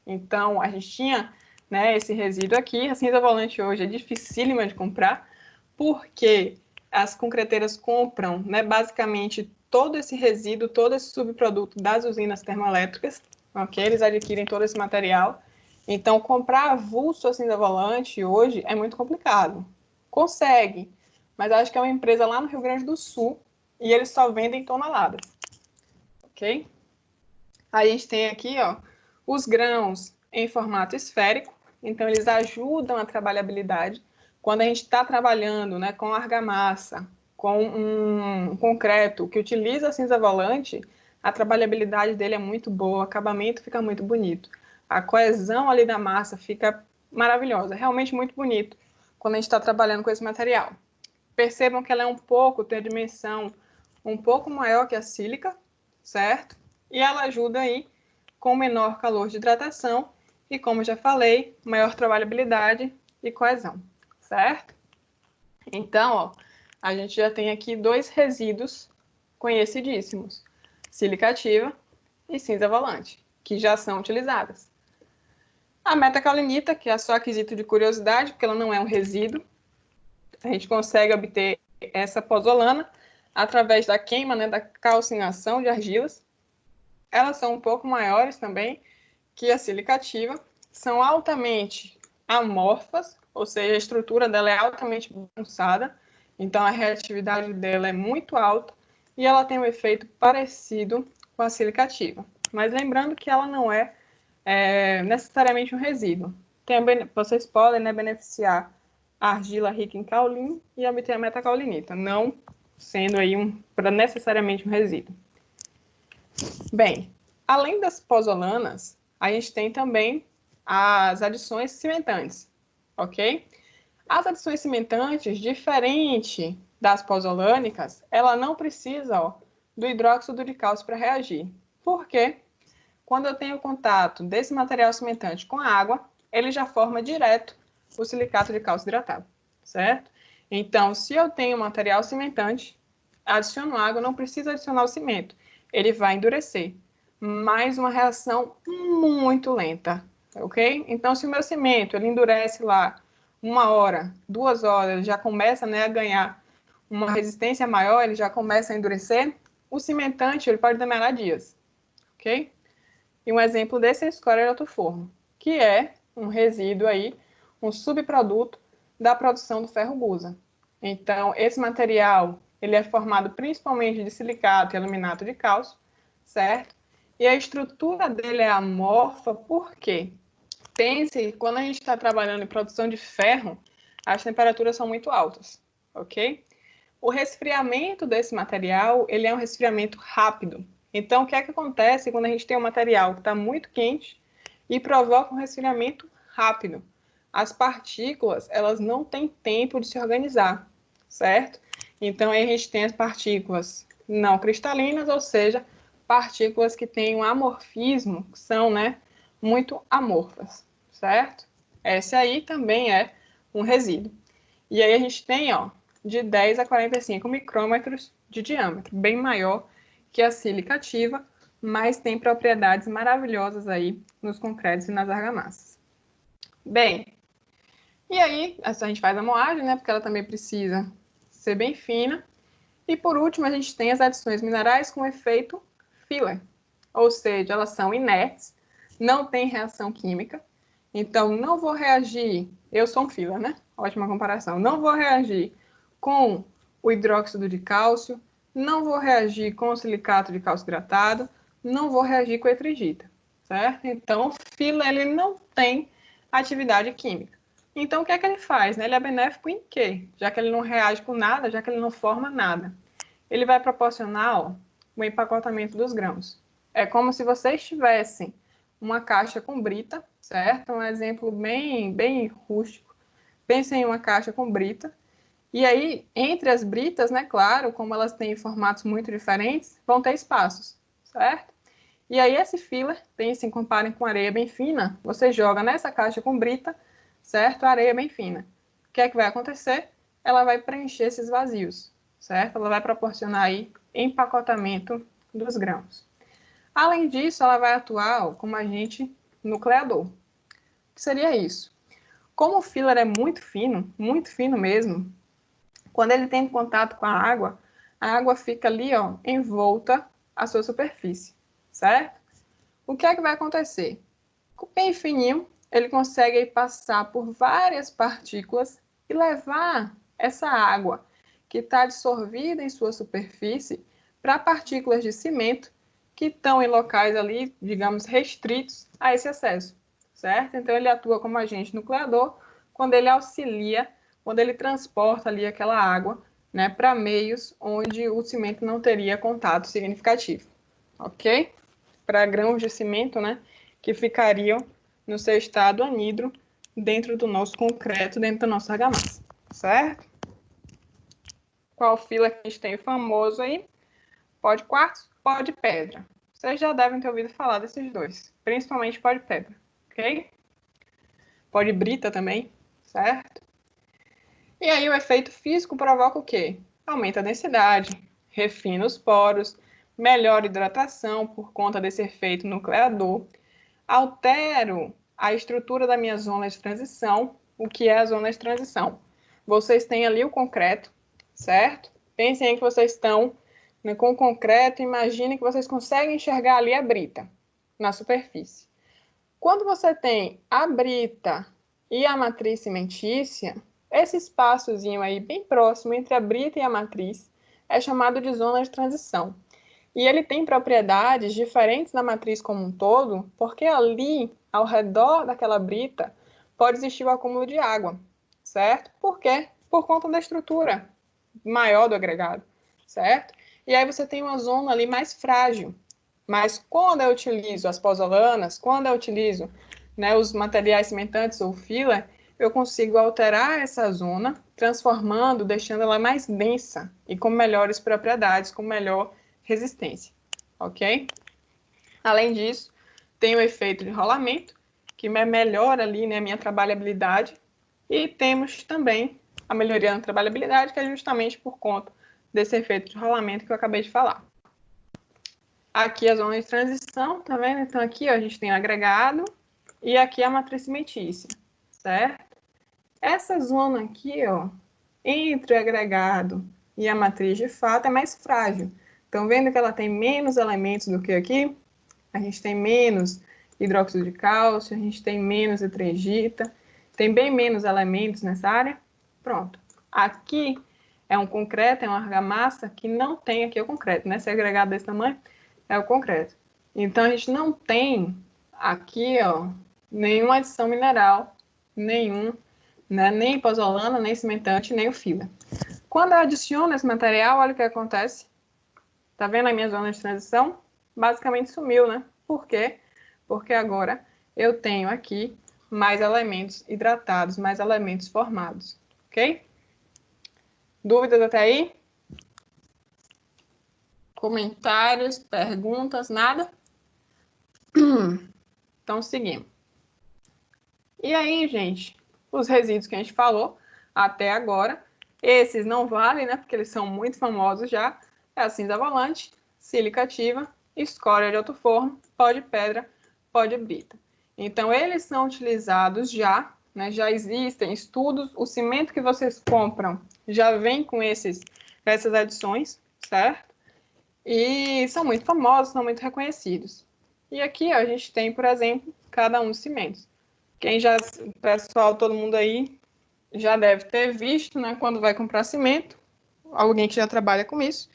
Então, a gente tinha, né, esse resíduo aqui. A cinza volante hoje é dificílima de comprar, porque as concreteiras compram, né, basicamente todo esse resíduo, todo esse subproduto das usinas termoelétricas, ok? Eles adquirem todo esse material. Então, comprar avulso a cinza volante hoje é muito complicado. Consegue, mas acho que é uma empresa lá no Rio Grande do Sul e eles só vendem toneladas, ok? Aí a gente tem aqui, ó, os grãos em formato esférico, então eles ajudam a trabalhabilidade. Quando a gente está trabalhando, né, com argamassa, com um concreto que utiliza a cinza volante, a trabalhabilidade dele é muito boa, o acabamento fica muito bonito. A coesão ali da massa fica maravilhosa, realmente muito bonito quando a gente está trabalhando com esse material. Percebam que ela é tem a dimensão um pouco maior que a sílica, certo? E ela ajuda aí com menor calor de hidratação e, como já falei, maior trabalhabilidade e coesão, certo? Então, ó, a gente já tem aqui dois resíduos conhecidíssimos, silicativa e cinza volante, que já são utilizadas. A metacaulinita, que é só aquisito de curiosidade, porque ela não é um resíduo, a gente consegue obter essa pozolana através da queima, né, da calcinação de argilas. Elas são um pouco maiores também que a silicativa, são altamente amorfas, ou seja, a estrutura dela é altamente bagunçada, então a reatividade dela é muito alta e ela tem um efeito parecido com a silicativa. Mas lembrando que ela não é, necessariamente um resíduo. Vocês podem, né, beneficiar a argila rica em caulin e obter a metacaulinita, não sendo aí necessariamente um resíduo. Bem, além das pozolanas, a gente tem também as adições cimentantes, ok? As adições cimentantes, diferente das pozolânicas, ela não precisa, ó, do hidróxido de cálcio para reagir. Por quê? Quando eu tenho contato desse material cimentante com a água, ele já forma direto o silicato de cálcio hidratado, certo? Então, se eu tenho material cimentante, adiciono água, não precisa adicionar o cimento, ele vai endurecer. Mais uma reação muito lenta, ok? Então, se o meu cimento ele endurece lá 1 hora, 2 horas, ele já começa, né, a ganhar uma resistência maior, ele já começa a endurecer, o cimentante ele pode demorar dias, ok? E um exemplo desse é a escória de alto forno, que é um resíduo aí, um subproduto da produção do ferro gusa. Então, esse material, ele é formado principalmente de silicato e aluminato de cálcio, certo? E a estrutura dele é amorfa, por quê? Pense que quando a gente está trabalhando em produção de ferro, as temperaturas são muito altas, ok? O resfriamento desse material, ele é um resfriamento rápido. Então, o que é que acontece quando a gente tem um material que está muito quente e provoca um resfriamento rápido? As partículas, elas não têm tempo de se organizar, certo? Então, aí a gente tem as partículas não cristalinas, ou seja, partículas que têm um amorfismo, que são, né, muito amorfas, certo? Esse aí também é um resíduo. E aí a gente tem, ó, de 10 a 45 micrômetros de diâmetro, bem maior que a sílica ativa, mas tem propriedades maravilhosas aí nos concretos e nas argamassas. Bem, e aí a gente faz a moagem, né, porque ela também precisa ser bem fina. E por último, a gente tem as adições minerais com efeito filler, ou seja, elas são inertes, não têm reação química, então não vou reagir, eu sou um filler, né? Ótima comparação. Não vou reagir com o hidróxido de cálcio, não vou reagir com o silicato de cálcio hidratado, não vou reagir com a etrigita, certo? Então, o filler, ele não tem atividade química. Então, o que é que ele faz? Né? Ele é benéfico em quê? Já que ele não reage com nada, já que ele não forma nada. Ele vai proporcionar, ó, o empacotamento dos grãos. É como se vocês tivessem uma caixa com brita, certo? Um exemplo bem rústico. Pensem em uma caixa com brita. E aí, entre as britas, né, claro, como elas têm formatos muito diferentes, vão ter espaços, certo? E aí, esse filler, pensem, comparem com areia bem fina, você joga nessa caixa com brita, certo? Areia bem fina. O que é que vai acontecer? Ela vai preencher esses vazios, certo? Ela vai proporcionar aí empacotamento dos grãos. Além disso, ela vai atuar, ó, como agente nucleador. O que seria isso? Como o filler é muito fino mesmo, quando ele tem contato com a água fica ali, ó, envolta à sua superfície, certo? O que é que vai acontecer? Com o bem fininho, ele consegue passar por várias partículas e levar essa água que está dissolvida em sua superfície para partículas de cimento que estão em locais ali, digamos, restritos a esse acesso, certo? Então, ele atua como agente nucleador quando ele auxilia, quando ele transporta ali aquela água, né, para meios onde o cimento não teria contato significativo, ok? Para grãos de cimento, né, que ficariam no seu estado anidro dentro do nosso concreto, dentro da nossa argamassa, certo? Qual fila que a gente tem famoso aí? Pó de quartzo, pó de pedra. Vocês já devem ter ouvido falar desses dois, principalmente pó de pedra, ok? Pó de brita também, certo? E aí o efeito físico provoca o quê? Aumenta a densidade, refina os poros, melhora a hidratação por conta desse efeito nucleador, altero a estrutura da minha zona de transição. O que é a zona de transição? Vocês têm ali o concreto, certo? Pensem em que vocês estão, né, com o concreto, imagine que vocês conseguem enxergar ali a brita na superfície. Quando você tem a brita e a matriz cimentícia, esse espaçozinho aí bem próximo entre a brita e a matriz é chamado de zona de transição. E ele tem propriedades diferentes da matriz como um todo, porque ali, ao redor daquela brita, pode existir o acúmulo de água, certo? Por quê? Por conta da estrutura maior do agregado, certo? E aí você tem uma zona ali mais frágil. Mas quando eu utilizo as pozolanas, quando eu utilizo, né, os materiais cimentantes ou filler, eu consigo alterar essa zona, transformando, deixando ela mais densa e com melhores propriedades, com melhor resistência, ok? Além disso, tem o efeito de rolamento, que melhora ali, né, a minha trabalhabilidade, e temos também a melhoria na trabalhabilidade, que é justamente por conta desse efeito de rolamento que eu acabei de falar. Aqui a zona de transição, tá vendo? Então aqui, ó, a gente tem o agregado e aqui a matriz cimentícia, certo? Essa zona aqui, ó, entre o agregado e a matriz de fato é mais frágil. Estão vendo que ela tem menos elementos do que aqui? a gente tem menos hidróxido de cálcio, a gente tem menos nitrogita, tem bem menos elementos nessa área. Pronto. Aqui é um concreto, é uma argamassa que não tem aqui o concreto, né? Se é agregado desse tamanho, é o concreto. Então, a gente não tem aqui, ó, nenhuma adição mineral, nenhum, né? Nem pozolana, nem cimentante, nem o filler. Quando eu adiciono esse material, olha o que acontece. Tá vendo a minha zona de transição? Basicamente sumiu, né? Por quê? Porque agora eu tenho aqui mais elementos hidratados, mais elementos formados, ok? Dúvidas até aí? Comentários, perguntas, nada? Então, seguimos. E aí, gente, os resíduos que a gente falou até agora, esses não valem, né? Porque eles são muito famosos já. É a cinza volante, sílica ativa, escória de alto forno, pó de pedra, pó de brita. Então, eles são utilizados já, né? Já existem estudos. O cimento que vocês compram já vem com essas adições, certo? E são muito famosos, são muito reconhecidos. E aqui ó, a gente tem, por exemplo, cada um dos cimentos. Quem já, o pessoal, todo mundo aí já deve ter visto, né, quando vai comprar cimento, alguém que já trabalha com isso,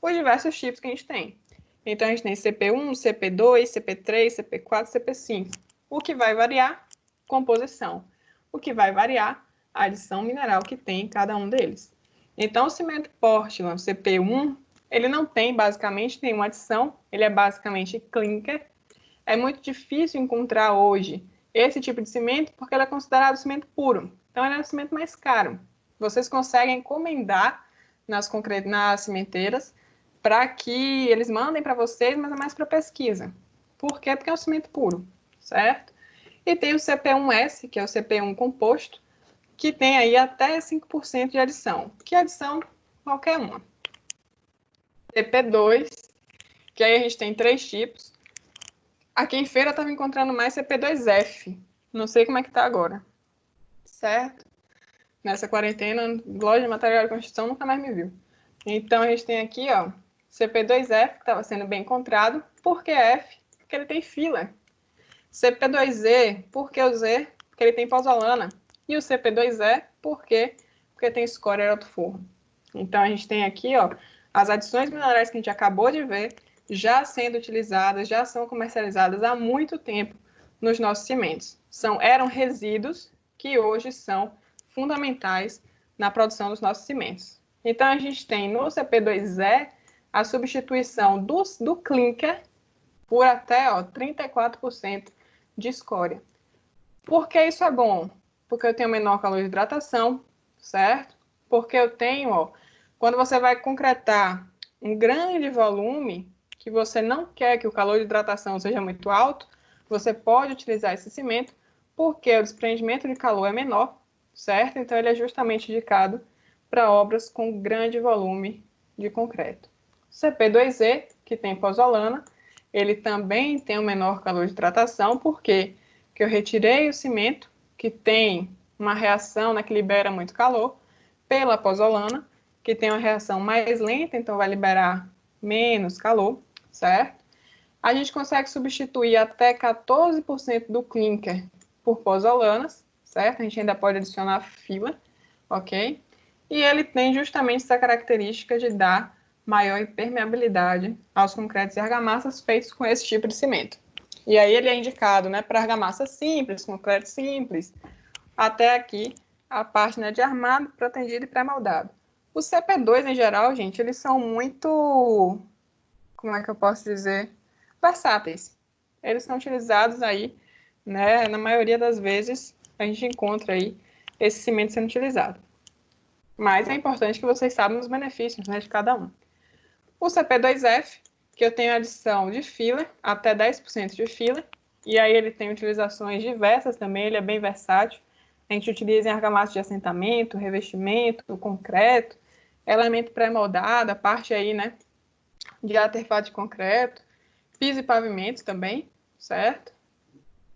os diversos tipos que a gente tem. Então, a gente tem CP1, CP2, CP3, CP4, CP5. O que vai variar? Composição. O que vai variar? A adição mineral que tem em cada um deles. Então, o cimento Portland CP1, ele não tem basicamente nenhuma adição, ele é basicamente clinker. É muito difícil encontrar hoje esse tipo de cimento porque ele é considerado cimento puro. Então, ele é um cimento mais caro. Vocês conseguem encomendar nas cimenteiras para que eles mandem para vocês, mas é mais para pesquisa. Por quê? Porque é um cimento puro, certo? E tem o CP1S, que é o CP1 composto, que tem aí até 5% de adição. Que adição? Qualquer uma. CP2, que aí a gente tem 3 tipos. Aqui em feira eu estava encontrando mais CP2F. Não sei como é que está agora. Certo? Nessa quarentena, loja de material de construção nunca mais me viu. Então, a gente tem aqui, ó, CP2F, que estava sendo bem encontrado. Por que F? Porque ele tem filler. CP2E, por que o Z? Porque ele tem pozolana. E o CP2E, por quê? Porque tem escória de alto forno. Então, a gente tem aqui, ó, as adições minerais que a gente acabou de ver, já sendo utilizadas, já são comercializadas há muito tempo nos nossos cimentos. Eram resíduos que hoje são fundamentais na produção dos nossos cimentos. Então, a gente tem no CP2E a substituição do clinker por até 34% de escória. Por que isso é bom? Porque eu tenho menor calor de hidratação, certo? Porque eu tenho, quando você vai concretar um grande volume, que você não quer que o calor de hidratação seja muito alto, você pode utilizar esse cimento, porque o desprendimento de calor é menor, certo? Então, ele é justamente indicado para obras com grande volume de concreto. CP2E, que tem pozolana, ele também tem um menor calor de hidratação, por quê? Porque eu retirei o cimento, que tem uma reação, né, que libera muito calor, pela pozolana, que tem uma reação mais lenta, então vai liberar menos calor, certo? A gente consegue substituir até 14% do clinker por pozolanas, certo? A gente ainda pode adicionar fila, ok? E ele tem justamente essa característica de dar maior impermeabilidade aos concretos e argamassas feitos com esse tipo de cimento. E aí ele é indicado, né, para argamassa simples, concreto simples, até aqui a parte, né, de armado, protegido e pré-moldado. Os CP2, em geral, gente, eles são muito, como é que eu posso dizer, versáteis. Eles são utilizados aí, né, na maioria das vezes a gente encontra aí esse cimento sendo utilizado. Mas é importante que vocês saibam os benefícios, né, de cada um. O CP2F, que eu tenho adição de filler, até 10% de filler, e aí ele tem utilizações diversas também, ele é bem versátil. A gente utiliza em argamassa de assentamento, revestimento, concreto, elemento pré-moldado, a parte aí, né, de artefato de concreto, piso e pavimento também, certo?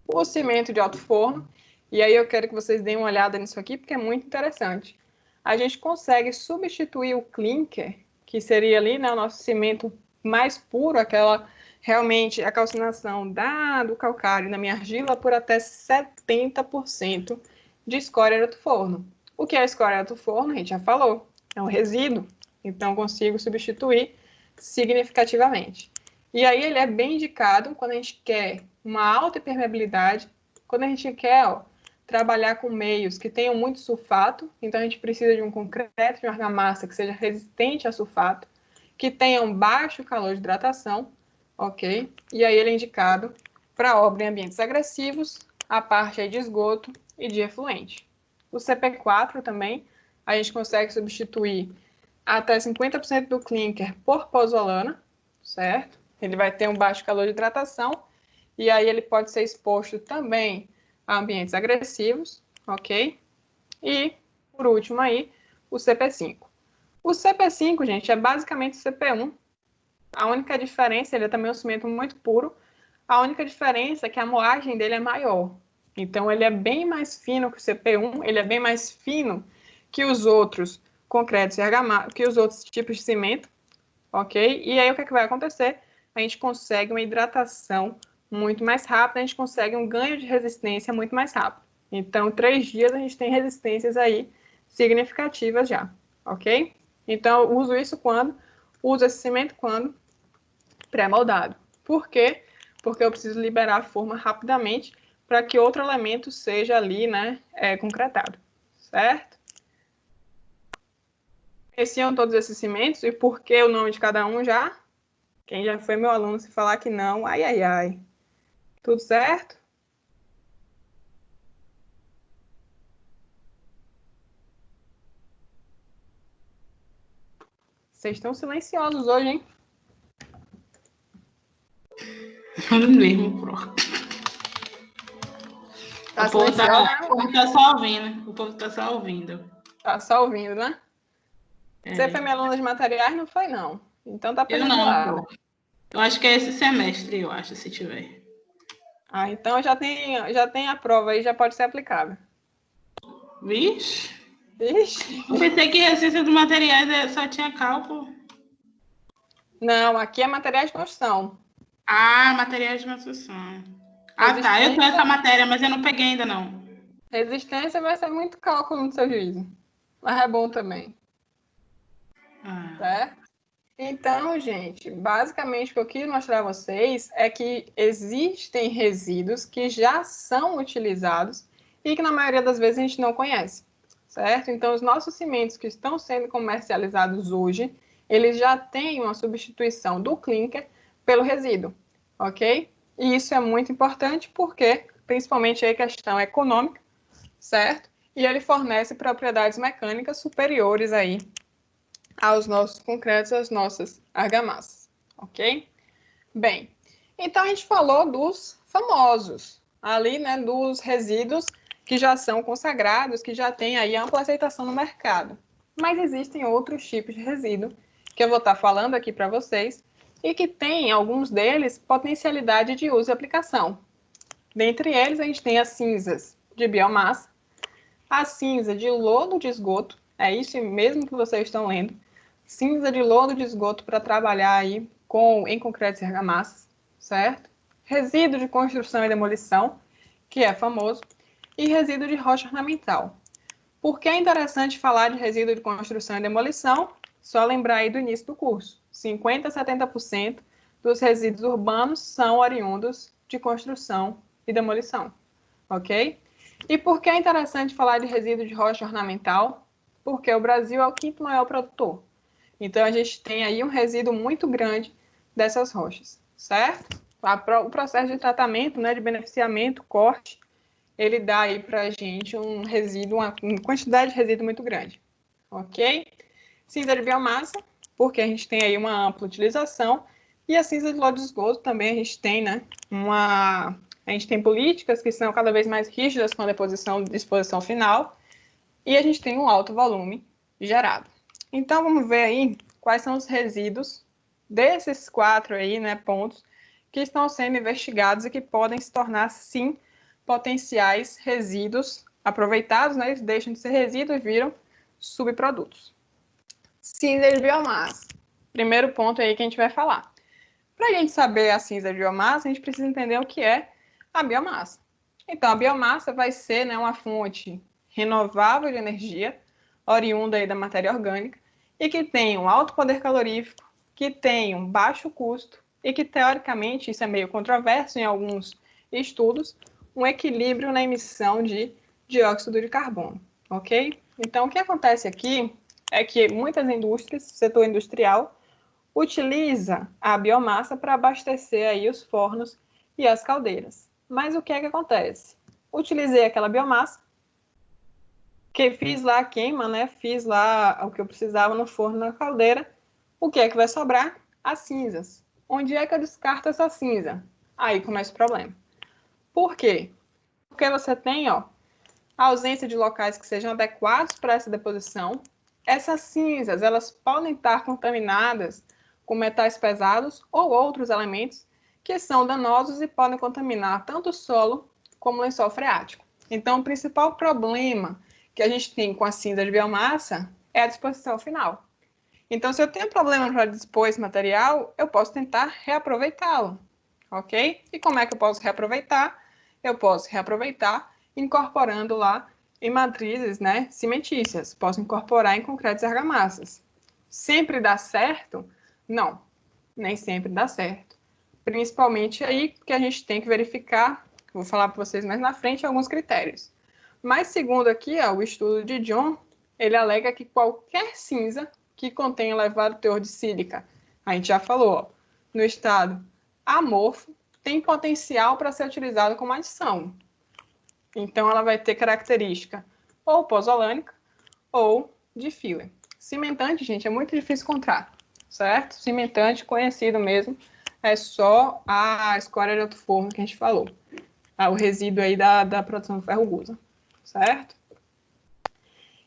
O cimento de alto forno, e aí eu quero que vocês deem uma olhada nisso aqui, porque é muito interessante. A gente consegue substituir o clinker, que seria ali, né, o nosso cimento mais puro, aquela realmente a calcinação do calcário na minha argila por até 70% de escória do forno. O que é a escória do forno? A gente já falou, é um resíduo, então eu consigo substituir significativamente. E aí ele é bem indicado quando a gente quer uma alta impermeabilidade, quando a gente quer trabalhar com meios que tenham muito sulfato, então a gente precisa de um concreto, de uma argamassa que seja resistente a sulfato, que tenha um baixo calor de hidratação, ok? E aí ele é indicado para obra em ambientes agressivos, a parte aí de esgoto e de efluente. O CP4 também, a gente consegue substituir até 50% do clinker por pozolana, certo? Ele vai ter um baixo calor de hidratação e aí ele pode ser exposto também a ambientes agressivos, ok? E, por último aí, o CP5. O CP5, gente, é basicamente o CP1. A única diferença, ele é também um cimento muito puro, a única diferença é que a moagem dele é maior. Então, ele é bem mais fino que o CP1, ele é bem mais fino que os outros concretos e argamassa, que os outros tipos de cimento, ok? E aí, o que é que vai acontecer? A gente consegue uma hidratação muito mais rápida, a gente consegue um ganho de resistência muito mais rápido. Então, 3 dias a gente tem resistências aí significativas já, ok? Então, eu uso isso quando? Uso esse cimento quando? Pré-moldado. Por quê? Porque eu preciso liberar a forma rapidamente para que outro elemento seja ali, né, concretado, certo? Conheciam todos esses cimentos e por que o nome de cada um já? Quem já foi meu aluno, se falar que não, ai, ai, ai. Tudo certo? Vocês estão silenciosos hoje, hein? Mesmo, pro. Tá o povo silencioso, tá só ouvindo. O povo tá só ouvindo. Tá só ouvindo, né? Você foi minha aluna de materiais, não foi, não. Então tá Eu pegando não, lá. pô. Eu acho que é esse semestre, eu acho, se tiver. Ah, então já tem a prova aí, já pode ser aplicável. Vixe. Ixi. Eu pensei que a ciência dos materiais só tinha cálculo. Não, aqui é materiais de construção. Ah, materiais de construção. Ah, tá. Eu tenho essa matéria, mas eu não peguei ainda, não. Resistência vai ser muito cálculo no seu juízo. Mas é bom também. Certo? Então, gente, basicamente o que eu quis mostrar a vocês é que existem resíduos que já são utilizados e que na maioria das vezes a gente não conhece, certo? Então, os nossos cimentos que estão sendo comercializados hoje, eles já têm uma substituição do clinker pelo resíduo, ok? E isso é muito importante porque, principalmente a questão econômica, certo? E ele fornece propriedades mecânicas superiores aí aos nossos concretos, às nossas argamassas, ok? Bem, então a gente falou dos famosos, ali, né, dos resíduos que já são consagrados, que já têm aí ampla aceitação no mercado. Mas existem outros tipos de resíduo que eu vou estar falando aqui para vocês e que têm, alguns deles, potencialidade de uso e aplicação. Dentre eles, a gente tem as cinzas de biomassa, a cinza de lodo de esgoto, é isso mesmo que vocês estão lendo, cinza de lodo de esgoto para trabalhar aí em concretos e argamassas, certo? Resíduo de construção e demolição, que é famoso, e resíduo de rocha ornamental. Por que é interessante falar de resíduo de construção e demolição? Só lembrar aí do início do curso. 50% a 70% dos resíduos urbanos são oriundos de construção e demolição, ok? E por que é interessante falar de resíduo de rocha ornamental? Porque o Brasil é o quinto maior produtor. Então, a gente tem aí um resíduo muito grande dessas rochas, certo? O processo de tratamento, né, de beneficiamento, corte, ele dá aí para a gente um resíduo, uma quantidade de resíduo muito grande, ok? Cinza de biomassa, porque a gente tem aí uma ampla utilização, e a cinza de lodo de esgoto também a gente tem, né, a gente tem políticas que são cada vez mais rígidas com a disposição final, e a gente tem um alto volume gerado. Então, vamos ver aí quais são os resíduos desses 4 aí, né, pontos que estão sendo investigados e que podem se tornar, sim, potenciais resíduos aproveitados, né, eles deixam de ser resíduos e viram subprodutos. Cinza de biomassa. Primeiro ponto aí que a gente vai falar. Para a gente saber a cinza de biomassa, a gente precisa entender o que é a biomassa. Então, a biomassa vai ser, né, uma fonte renovável de energia, oriunda aí da matéria orgânica, e que tem um alto poder calorífico, que tem um baixo custo, e que, teoricamente, isso é meio controverso em alguns estudos, um equilíbrio na emissão de dióxido de carbono, ok? Então, o que acontece aqui é que muitas indústrias, setor industrial, utiliza a biomassa para abastecer aí os fornos e as caldeiras. Mas o que é que acontece? Utilizei aquela biomassa, que fiz lá a queima, né? Fiz lá o que eu precisava no forno, na caldeira. O que é que vai sobrar? As cinzas. Onde é que eu descarto essa cinza? Aí começa o problema. Por quê? Porque você tem, ó, a ausência de locais que sejam adequados para essa deposição. Essas cinzas, elas podem estar contaminadas com metais pesados ou outros elementos que são danosos e podem contaminar tanto o solo como o lençol freático. Então, o principal problema que a gente tem com a cinza de biomassa é a disposição final. Então, se eu tenho problema para dispor esse material, eu posso tentar reaproveitá-lo, ok? E como é que eu posso reaproveitar? Eu posso reaproveitar incorporando lá em matrizes, né, cimentícias. Posso incorporar em concretos e argamassas. Sempre dá certo? Não, nem sempre dá certo. Principalmente aí que a gente tem que verificar, vou falar para vocês mais na frente, alguns critérios. Mas segundo aqui, ó, o estudo de John, ele alega que qualquer cinza que contém elevado teor de sílica, a gente já falou, ó, no estado amorfo, tem potencial para ser utilizado como adição. Então, ela vai ter característica ou pozolânica ou de filler. Cimentante, gente, é muito difícil encontrar, certo? Cimentante conhecido mesmo é só a escória de alto forno que a gente falou. O resíduo aí da produção do ferro gusa, certo?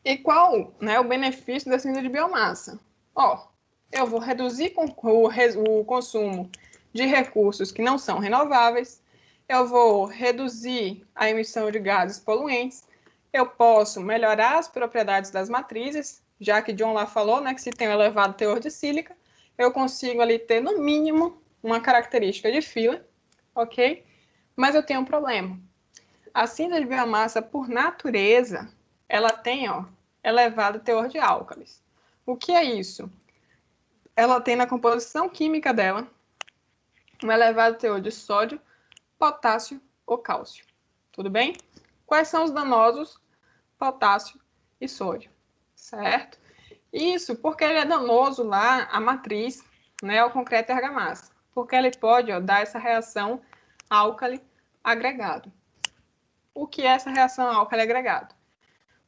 E qual, né, o benefício da cinza de biomassa? Ó, eu vou reduzir o consumo de recursos que não são renováveis, eu vou reduzir a emissão de gases poluentes, eu posso melhorar as propriedades das matrizes, já que John lá falou, né, que se tem um elevado teor de sílica, eu consigo ali ter, no mínimo, uma característica de filler, ok? Mas eu tenho um problema. A cinza de biomassa, por natureza, ela tem, ó, elevado teor de álcalis. O que é isso? Ela tem na composição química dela um elevado teor de sódio, potássio ou cálcio. Tudo bem? Quais são os danosos? Potássio e sódio, certo? Isso porque ele é danoso lá à matriz, né, ao concreto e argamassa, porque ele pode, ó, dar essa reação álcali agregado. O que é essa reação álcali agregado?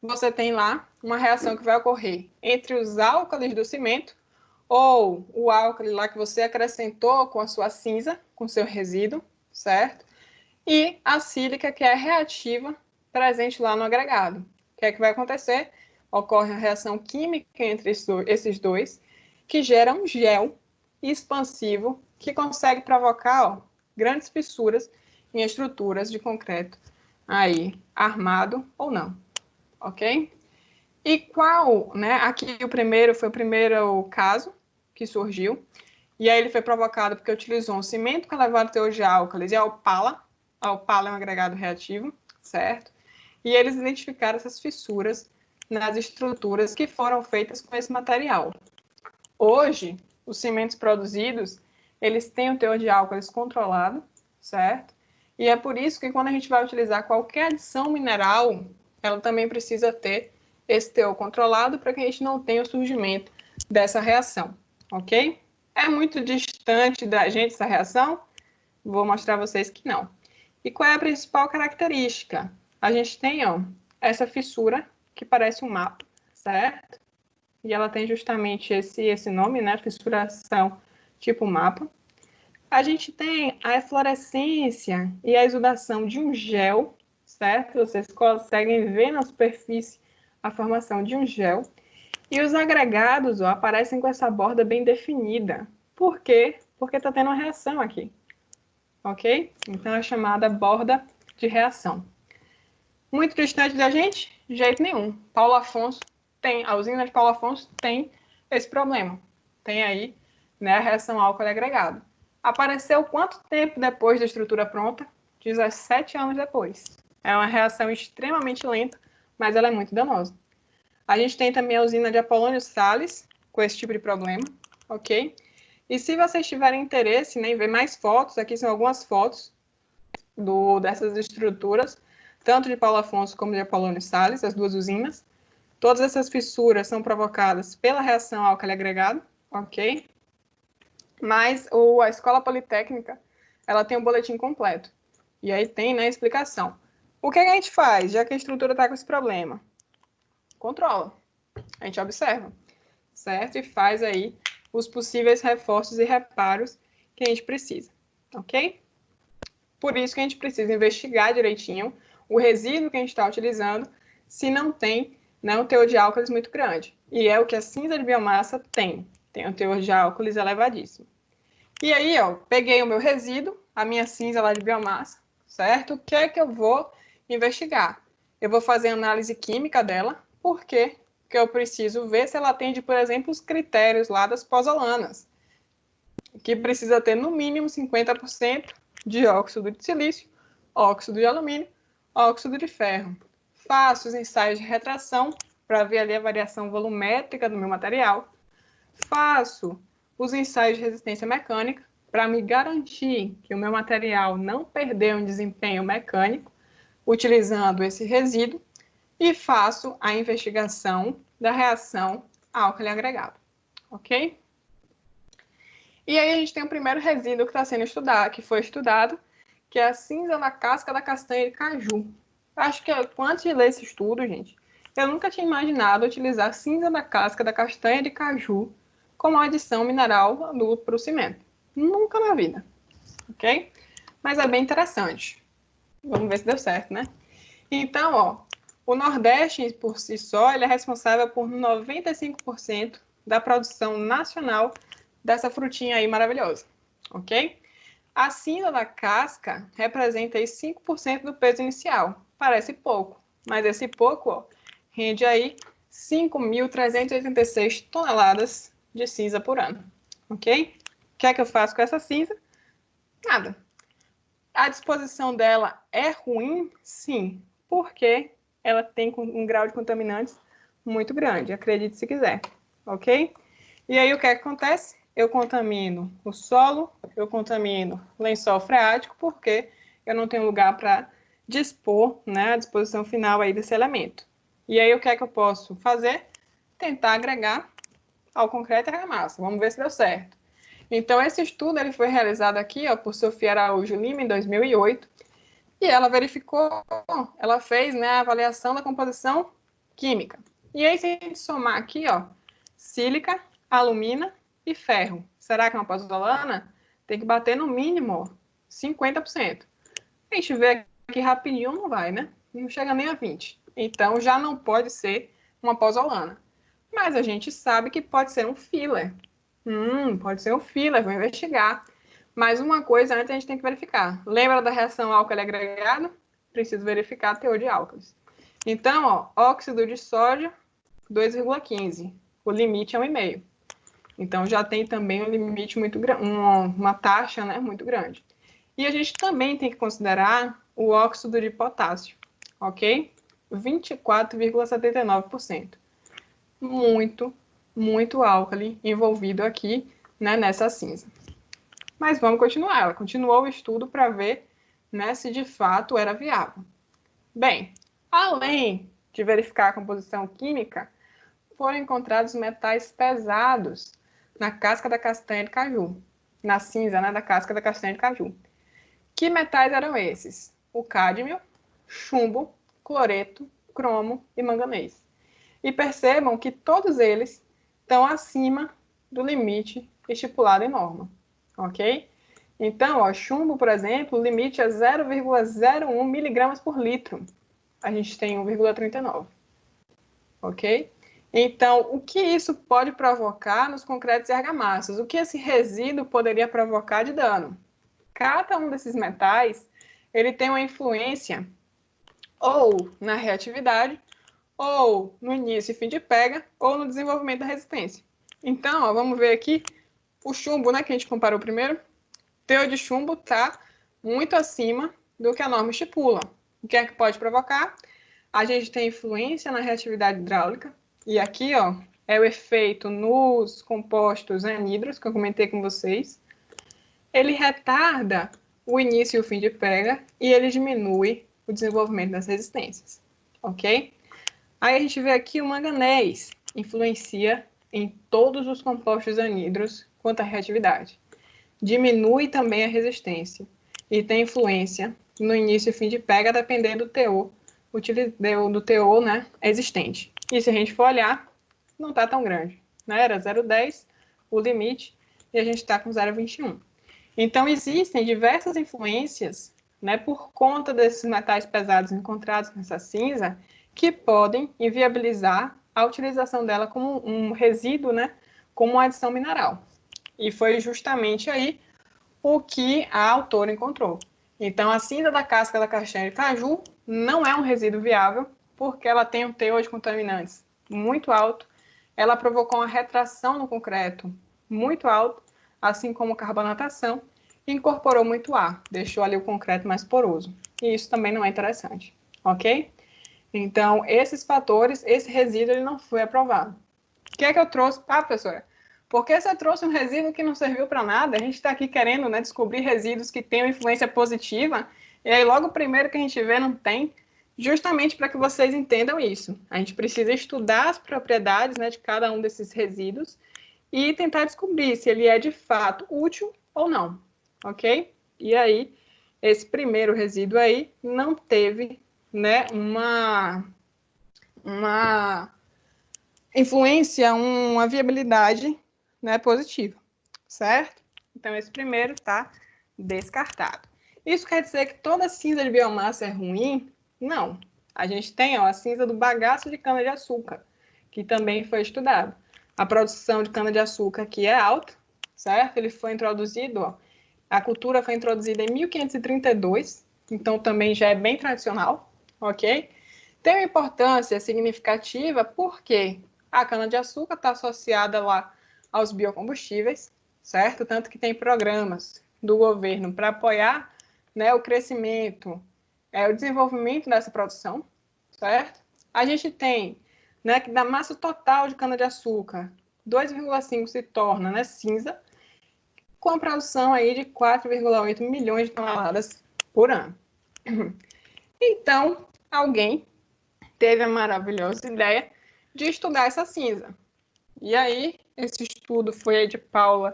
Você tem lá uma reação que vai ocorrer entre os álcalis do cimento ou o álcali lá que você acrescentou com a sua cinza, com seu resíduo, certo? E a sílica, que é reativa, presente lá no agregado. O que é que vai acontecer? Ocorre a reação química entre esses dois, que gera um gel expansivo que consegue provocar, ó, grandes fissuras em estruturas de concreto aí, armado ou não, ok? E qual, né? Aqui foi o primeiro caso que surgiu, e aí ele foi provocado porque utilizou um cimento com elevado teor de álcalis e a opala. A opala é um agregado reativo, certo? E eles identificaram essas fissuras nas estruturas que foram feitas com esse material. Hoje, os cimentos produzidos, eles têm o teor de álcalis controlado, certo? E é por isso que quando a gente vai utilizar qualquer adição mineral, ela também precisa ter esse teor controlado para que a gente não tenha o surgimento dessa reação, ok? É muito distante da gente essa reação? Vou mostrar a vocês que não. E qual é a principal característica? A gente tem, ó, essa fissura que parece um mapa, certo? E ela tem justamente esse nome, né? Fissuração tipo mapa. A gente tem a eflorescência e a exudação de um gel, certo? Vocês conseguem ver na superfície a formação de um gel. E os agregados, ó, aparecem com essa borda bem definida. Por quê? Porque está tendo uma reação aqui, ok? Então é chamada borda de reação. Muito distante da gente? De jeito nenhum. Paulo Afonso tem, a usina de Paulo Afonso tem esse problema. Tem aí, né, a reação álcool agregado. Apareceu quanto tempo depois da estrutura pronta? 17 anos depois. É uma reação extremamente lenta, mas ela é muito danosa. A gente tem também a usina de Apolônio Salles, com esse tipo de problema, ok? E se vocês tiverem interesse, né, em ver mais fotos, aqui são algumas fotos dessas estruturas, tanto de Paulo Afonso como de Apolônio Salles, as duas usinas. Todas essas fissuras são provocadas pela reação álcali agregado, ok? Mas a Escola Politécnica, ela tem um boletim completo. E aí tem, né, a explicação. O que a gente faz, já que a estrutura está com esse problema? Controla. A gente observa, certo? E faz aí os possíveis reforços e reparos que a gente precisa, ok? Por isso que a gente precisa investigar direitinho o resíduo que a gente está utilizando, se não tem, né, um teor de álcalis muito grande. E é o que a cinza de biomassa tem. Tem um teor de álcalis elevadíssimo. E aí, ó, peguei o meu resíduo, a minha cinza lá de biomassa, certo? O que é que eu vou investigar? Eu vou fazer análise química dela, por quê? Porque eu preciso ver se ela atende, por exemplo, os critérios lá das pozolanas, que precisa ter no mínimo 50% de óxido de silício, óxido de alumínio, óxido de ferro. Faço os ensaios de retração para ver ali a variação volumétrica do meu material. Faço os ensaios de resistência mecânica para me garantir que o meu material não perdeu em desempenho mecânico, utilizando esse resíduo, e faço a investigação da reação álcali agregado, ok? E aí a gente tem o primeiro resíduo que está sendo estudado, que foi estudado, que é a cinza na casca da castanha de caju. Acho que antes de ler esse estudo, gente, eu nunca tinha imaginado utilizar cinza da casca da castanha de caju como adição mineral para o cimento. Nunca na vida, ok? Mas é bem interessante. Vamos ver se deu certo, né? Então, ó, o Nordeste, por si só, ele é responsável por 95% da produção nacional dessa frutinha aí maravilhosa, ok? A cinza da casca representa aí 5% do peso inicial. Parece pouco, mas esse pouco, ó, rende aí 5.386 toneladas de cinza por ano, ok? O que é que eu faço com essa cinza? Nada. A disposição dela é ruim? Sim, porque ela tem um grau de contaminantes muito grande, acredite se quiser, ok? E aí o que é que acontece? Eu contamino o solo, eu contamino o lençol freático, porque eu não tenho lugar para dispor, né, a disposição final aí desse elemento. E aí o que é que eu posso fazer? Tentar agregar ao concreto e argamassa. Vamos ver se deu certo. Então, esse estudo ele foi realizado aqui, ó, por Sofia Araújo Lima, em 2008, e ela verificou, ela fez, né, a avaliação da composição química. E aí, se a gente somar aqui, ó, sílica, alumina e ferro, será que é uma pozolana? Tem que bater no mínimo 50%. A gente vê aqui rapidinho, não vai, né? Não chega nem a 20%. Então, já não pode ser uma pozolana. Mas a gente sabe que pode ser um filler. Pode ser um filler, vou investigar. Mas uma coisa antes a gente tem que verificar. Lembra da reação álcali agregado? Preciso verificar teor de álcalis. Então, ó, óxido de sódio, 2,15. O limite é 1,5. Então, já tem também um limite muito grande, uma taxa, né, muito grande. E a gente também tem que considerar o óxido de potássio, ok? 24,79%. Muito álcali envolvido aqui, né, nessa cinza. Mas vamos continuar. Ela continuou o estudo para ver, né, se de fato era viável. Bem, além de verificar a composição química, foram encontrados metais pesados na casca da castanha de caju, na cinza, né, da casca da castanha de caju. Que metais eram esses? O cádmio, chumbo, cloreto, cromo e manganês. E percebam que todos eles estão acima do limite estipulado em norma, ok? Então, ó, chumbo, por exemplo, o limite é 0,01 miligramas por litro. A gente tem 1,39, ok? Então, o que isso pode provocar nos concretos e argamassas? O que esse resíduo poderia provocar de dano? Cada um desses metais, ele tem uma influência ou na reatividade, ou no início e fim de pega, ou no desenvolvimento da resistência. Então, ó, vamos ver aqui o chumbo, né, que a gente comparou primeiro. teor de chumbo está muito acima do que a norma estipula. O que é que pode provocar? A gente tem influência na reatividade hidráulica, e aqui, ó, é o efeito nos compostos anidros, que eu comentei com vocês. Ele retarda o início e o fim de pega, e ele diminui o desenvolvimento das resistências, ok? Aí a gente vê aqui o manganês, influencia em todos os compostos anidros quanto à reatividade. Diminui também a resistência, e tem influência no início e fim de pega, dependendo do teor, né, existente. E se a gente for olhar, não está tão grande, né? Era 0,10 o limite, e a gente está com 0,21. Então, existem diversas influências, né, por conta desses metais pesados encontrados nessa cinza, que podem inviabilizar a utilização dela como um resíduo, né, como uma adição mineral. E foi justamente aí o que a autora encontrou. Então, a cinza da casca da castanha de caju não é um resíduo viável, porque ela tem um teor de contaminantes muito alto, ela provocou uma retração no concreto muito alto, assim como carbonatação, e incorporou muito ar, deixou ali o concreto mais poroso. E isso também não é interessante, ok? Então, esses fatores, esse resíduo, ele não foi aprovado. O que é que eu trouxe? Ah, professora, por que você trouxe um resíduo que não serviu para nada? A gente está aqui querendo, né, descobrir resíduos que tenham influência positiva, e aí logo o primeiro que a gente vê não tem, justamente para que vocês entendam isso. A gente precisa estudar as propriedades, né, de cada um desses resíduos e tentar descobrir se ele é de fato útil ou não, ok? E aí, esse primeiro resíduo aí não teve, né, uma influência, uma viabilidade, né, positiva, certo? Então, esse primeiro está descartado. Isso quer dizer que toda cinza de biomassa é ruim? Não. A gente tem, ó, a cinza do bagaço de cana-de-açúcar, que também foi estudado. A produção de cana-de-açúcar aqui é alta, certo? Ele foi introduzido, ó, a cultura foi introduzida em 1532, então também já é bem tradicional, ok? Tem uma importância significativa porque a cana-de-açúcar está associada lá aos biocombustíveis, certo? Tanto que tem programas do governo para apoiar, né, o crescimento, o desenvolvimento dessa produção, certo? A gente tem, né, que da massa total de cana-de-açúcar, 2,5 se torna, né, cinza, com a produção aí de 4,8 milhões de toneladas por ano. Então, alguém teve a maravilhosa ideia de estudar essa cinza. E aí, esse estudo foi de Paula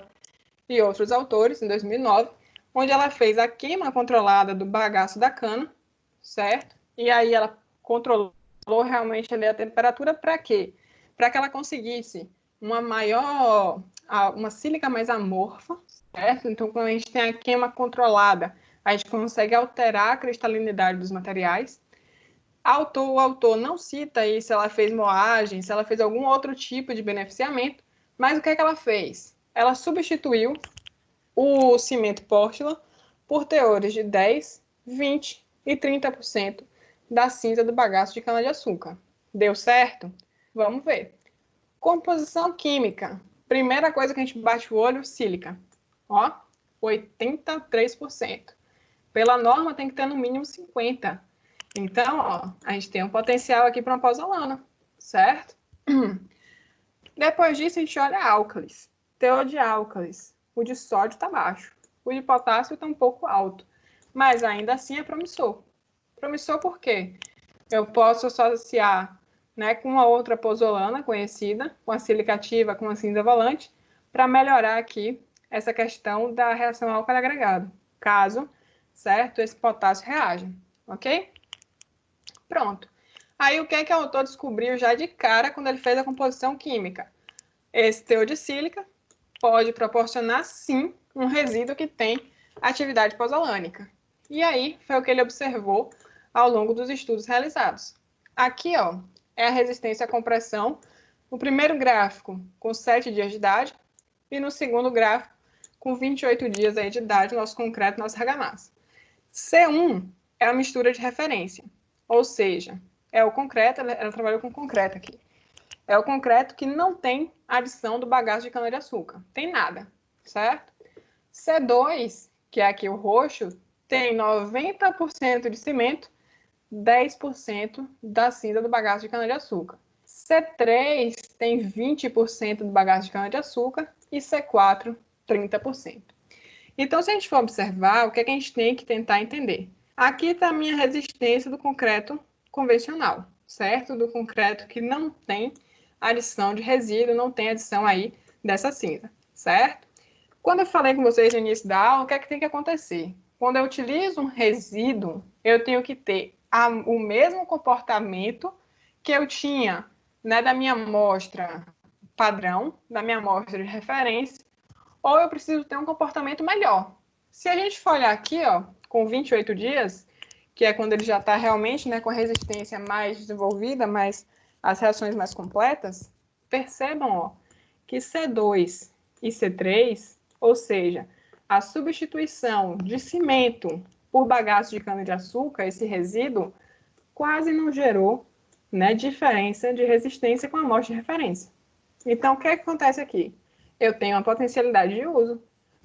e outros autores, em 2009, onde ela fez a queima controlada do bagaço da cana, certo? E aí ela controlou realmente ali a temperatura para quê? Para que ela conseguisse uma sílica mais amorfa, certo? Então, quando a gente tem a queima controlada, a gente consegue alterar a cristalinidade dos materiais. O autor não cita aí se ela fez moagem, se ela fez algum outro tipo de beneficiamento, mas o que é que ela fez? Ela substituiu o cimento Portland por teores de 10, 20 e 30% da cinza do bagaço de cana-de-açúcar. Deu certo? Vamos ver. Composição química. Primeira coisa que a gente bate o olho, sílica. Ó, 83%. Pela norma tem que ter no mínimo 50%. Então, ó, a gente tem um potencial aqui para uma pozolana, certo? Depois disso, a gente olha álcalis. Teor de álcalis. O de sódio está baixo. O de potássio está um pouco alto. Mas ainda assim é promissor. Promissor por quê? Eu posso associar, né, com uma outra pozolana conhecida, com a silicativa, com a cinza volante, para melhorar aqui essa questão da reação álcali agregado. Caso, certo, esse potássio reaja. Ok? Pronto. Aí o que é que o autor descobriu já de cara quando ele fez a composição química? Esse teor de sílica pode proporcionar, sim, um resíduo que tem atividade pozolânica. E aí foi o que ele observou ao longo dos estudos realizados. Aqui, ó, é a resistência à compressão, no primeiro gráfico com 7 dias de idade e no segundo gráfico com 28 dias aí de idade, nosso concreto, nossa argamassa. C1 é a mistura de referência. Ou seja, é o concreto, ela trabalhou com concreto aqui. É o concreto que não tem adição do bagaço de cana-de-açúcar. Tem nada, certo? C2, que é aqui o roxo, tem 90% de cimento, 10% da cinza do bagaço de cana-de-açúcar. C3 tem 20% do bagaço de cana-de-açúcar e C4, 30%. Então, se a gente for observar, o que é que a gente tem que tentar entender? Aqui está a minha resistência do concreto convencional, certo? Do concreto que não tem adição de resíduo, não tem adição aí dessa cinza, certo? Quando eu falei com vocês no início da aula, o que é que tem que acontecer? Quando eu utilizo um resíduo, eu tenho que ter o mesmo comportamento que eu tinha, né, da minha amostra padrão, da minha amostra de referência, ou eu preciso ter um comportamento melhor. Se a gente for olhar aqui, ó, com 28 dias, que é quando ele já está realmente, né, com a resistência mais desenvolvida, mas as reações mais completas, percebam, ó, que C2 e C3, ou seja, a substituição de cimento por bagaço de cana-de-açúcar, esse resíduo, quase não gerou, né, diferença de resistência com a amostra de referência. Então, o que é que acontece aqui? Eu tenho uma potencialidade de uso.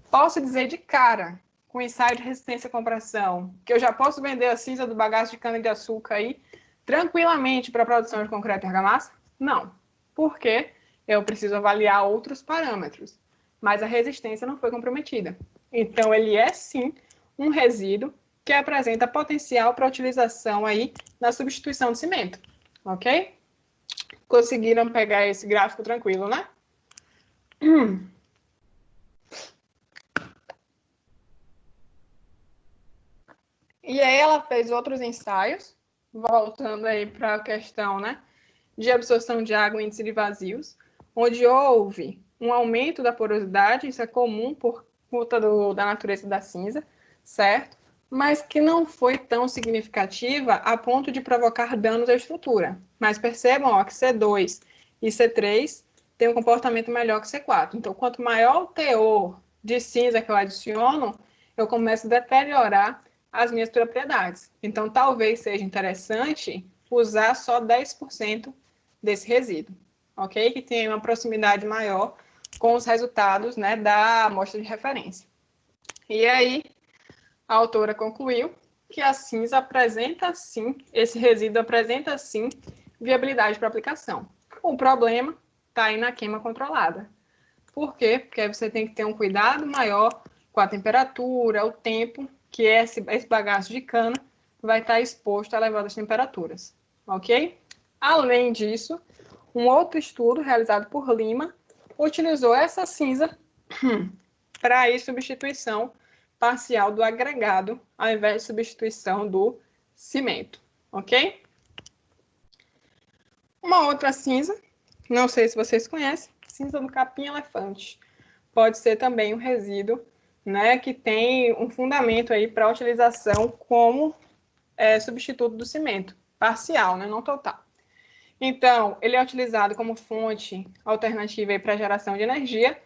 Posso dizer de cara, com ensaio de resistência à compressão, que eu já posso vender a cinza do bagaço de cana-de-açúcar aí tranquilamente para a produção de concreto e argamassa? Não. Por quê? Eu preciso avaliar outros parâmetros. Mas a resistência não foi comprometida. Então, ele é sim um resíduo que apresenta potencial para utilização aí na substituição de cimento. Ok? Conseguiram pegar esse gráfico tranquilo, né? E aí ela fez outros ensaios, voltando aí para a questão, né, de absorção de água em índice de vazios, onde houve um aumento da porosidade, isso é comum por conta da natureza da cinza, certo? Mas que não foi tão significativa a ponto de provocar danos à estrutura. Mas percebam, ó, que C2 e C3 têm um comportamento melhor que C4. Então, quanto maior o teor de cinza que eu adiciono, eu começo a deteriorar as minhas propriedades. Então, talvez seja interessante usar só 10% desse resíduo, ok? Que tenha uma proximidade maior com os resultados, né, da amostra de referência. E aí, a autora concluiu que a cinza apresenta, sim, esse resíduo apresenta, sim, viabilidade para aplicação. O problema está aí na queima controlada. Por quê? Porque você tem que ter um cuidado maior com a temperatura, o tempo que esse bagaço de cana vai estar exposto a elevadas temperaturas, ok? Além disso, um outro estudo realizado por Lima utilizou essa cinza para a substituição parcial do agregado, ao invés de substituição do cimento, ok? Uma outra cinza, não sei se vocês conhecem, cinza do capim-elefante. Pode ser também um resíduo, né, que tem um fundamento aí para utilização como substituto do cimento, parcial, né, não total. Então, ele é utilizado como fonte alternativa para geração de energia,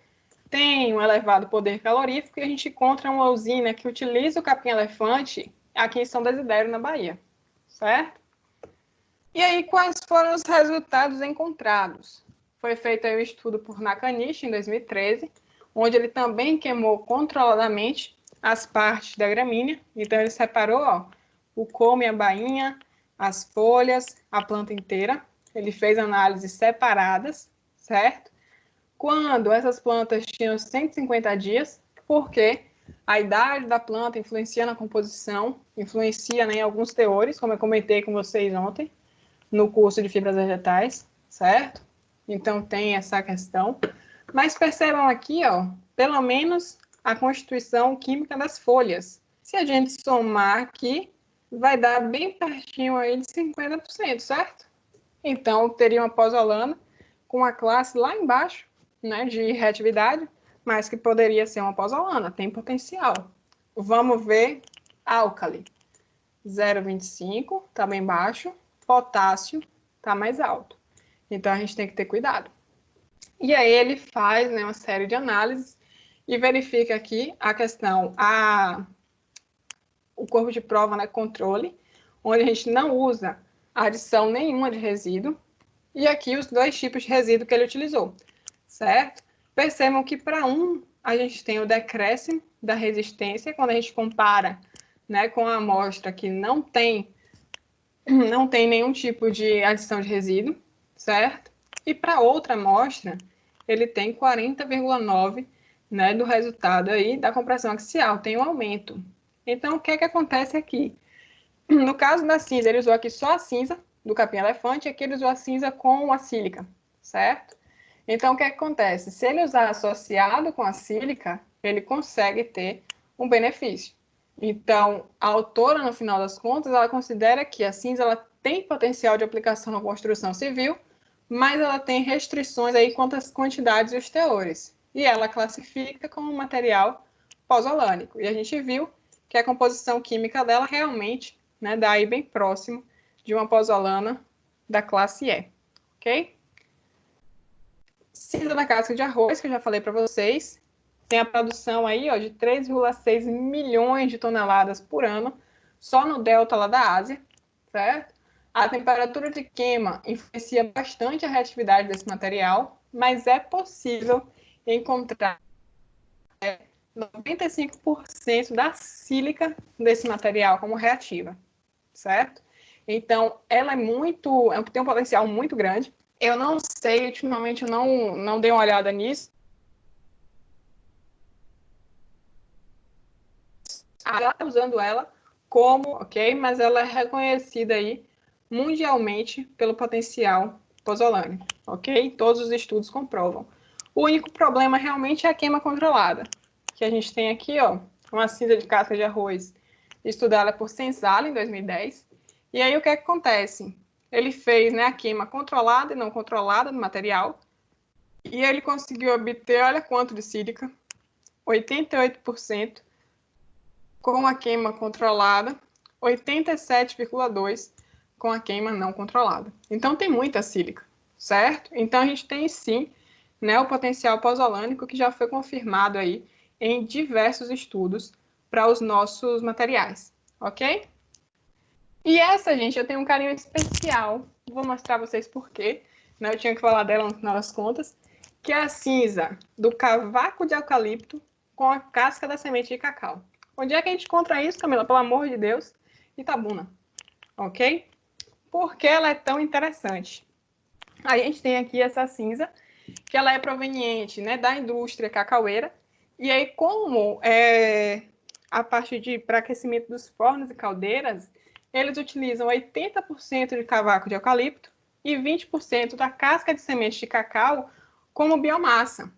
tem um elevado poder calorífico e a gente encontra uma usina que utiliza o capim-elefante aqui em São Desidério, na Bahia, certo? E aí, quais foram os resultados encontrados? Foi feito aí um estudo por Nakanishi, em 2013, onde ele também queimou controladamente as partes da gramínea. Então, ele separou, ó, o colme e a bainha, as folhas, a planta inteira. Ele fez análises separadas, certo? Quando essas plantas tinham 150 dias, porque a idade da planta influencia na composição, influencia, né, em alguns teores, como eu comentei com vocês ontem, no curso de fibras vegetais, certo? Então, tem essa questão. Mas percebam aqui, ó, pelo menos a constituição química das folhas. Se a gente somar aqui, vai dar bem pertinho aí de 50%, certo? Então, teria uma pozolana com a classe lá embaixo, né, de reatividade, mas que poderia ser uma pozolana, tem potencial. Vamos ver álcali. 0,25, está bem baixo. Potássio está mais alto. Então, a gente tem que ter cuidado. E aí ele faz, né, uma série de análises e verifica aqui a questão, o corpo de prova, né, controle, onde a gente não usa adição nenhuma de resíduo, e aqui os dois tipos de resíduo que ele utilizou, certo? Percebam que para um a gente tem o decréscimo da resistência, quando a gente compara, né, com a amostra que não tem nenhum tipo de adição de resíduo, certo? E para outra amostra, ele tem 40,9, né, do resultado aí da compressão axial, tem um aumento. Então, o que é que acontece aqui? No caso da cinza, ele usou aqui só a cinza do capim-elefante, e aqui ele usou a cinza com a sílica, certo? Então, o que é que acontece? Se ele usar associado com a sílica, ele consegue ter um benefício. Então, a autora, no final das contas, ela considera que a cinza ela tem potencial de aplicação na construção civil, mas ela tem restrições aí quanto às quantidades e os teores. E ela classifica como material pozolânico. E a gente viu que a composição química dela realmente, né, dá aí bem próximo de uma pozolana da classe E, ok? Cinza da casca de arroz, que eu já falei para vocês, tem a produção aí, ó, de 3,6 milhões de toneladas por ano, só no delta lá da Ásia, certo? A temperatura de queima influencia bastante a reatividade desse material, mas é possível encontrar 95% da sílica desse material como reativa, certo? Então, ela tem um potencial muito grande. Eu não sei, ultimamente eu não dei uma olhada nisso. Ela está usando ela como, ok? Mas ela é reconhecida aí mundialmente pelo potencial pozolânico, ok? Todos os estudos comprovam. O único problema realmente é a queima controlada, que a gente tem aqui, ó, uma cinza de casca de arroz estudada por Senzala em 2010. E aí o que acontece? Ele fez, né, a queima controlada e não controlada do material, e ele conseguiu obter, olha quanto de sílica, 88%, com a queima controlada, 87,2% com a queima não controlada. Então tem muita sílica, certo? Então a gente tem sim, né, o potencial pozolânico que já foi confirmado aí em diversos estudos para os nossos materiais, ok? E essa, gente, eu tenho um carinho especial, vou mostrar para vocês por quê, né? Eu tinha que falar dela no final das contas, que é a cinza do cavaco de eucalipto com a casca da semente de cacau. Onde é que a gente encontra isso, Camila? Pelo amor de Deus, Itabuna, ok? Por que ela é tão interessante? A gente tem aqui essa cinza, que ela é proveniente, né, da indústria cacaueira, e aí como a parte para aquecimento dos fornos e caldeiras, eles utilizam 80% de cavaco de eucalipto e 20% da casca de semente de cacau como biomassa,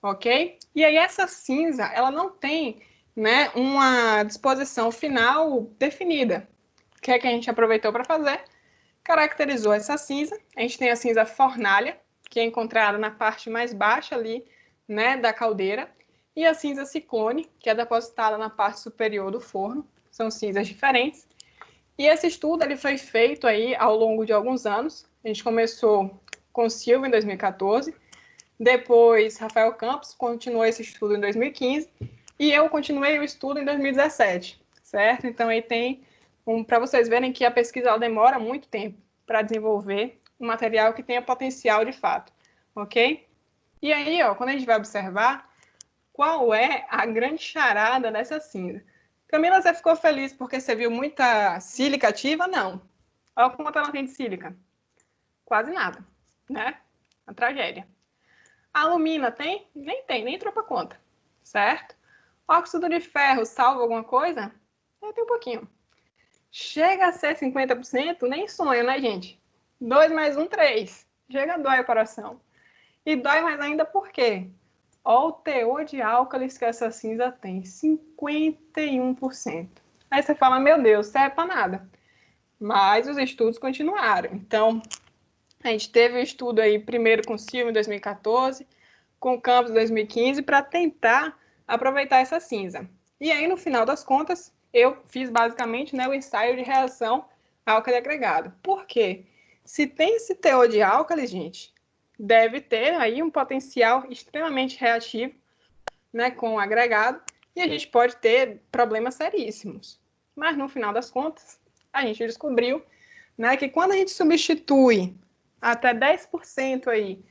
ok? E aí essa cinza, ela não tem, né, uma disposição final definida. O que é que a gente aproveitou para fazer? Caracterizou essa cinza. A gente tem a cinza fornalha, que é encontrada na parte mais baixa ali, né, da caldeira, e a cinza ciclone, que é depositada na parte superior do forno. São cinzas diferentes. E esse estudo ele foi feito aí ao longo de alguns anos. A gente começou com Silva em 2014, depois Rafael Campos continuou esse estudo em 2015 e eu continuei o estudo em 2017, certo? Então aí tem para vocês verem que a pesquisa ela demora muito tempo para desenvolver um material que tenha potencial de fato, ok? E aí, ó, quando a gente vai observar qual é a grande charada dessa cinza. Camila, você ficou feliz porque você viu muita sílica ativa? Não. Olha quanto ela tem de sílica. Quase nada, né? Uma tragédia. A alumina tem? Nem tem, nem entrou para conta, certo? Óxido de ferro salva alguma coisa? Tem um pouquinho. Chega a ser 50%? Nem sonho, né, gente? 2 mais 1, 3. Chega, dói o coração. E dói mais ainda por quê? Olha o teor de álcalis que essa cinza tem, 51%. Aí você fala, meu Deus, serve para nada. Mas os estudos continuaram. Então, a gente teve um estudo aí, primeiro com Silva em 2014, com Campos em 2015, para tentar aproveitar essa cinza. E aí, no final das contas, eu fiz basicamente, né, o ensaio de reação álcali agregado. Por quê? Se tem esse teor de álcali, gente, deve ter aí um potencial extremamente reativo, né, com o agregado, e a gente pode ter problemas seríssimos. Mas, no final das contas, a gente descobriu, né, que quando a gente substitui até 10% aí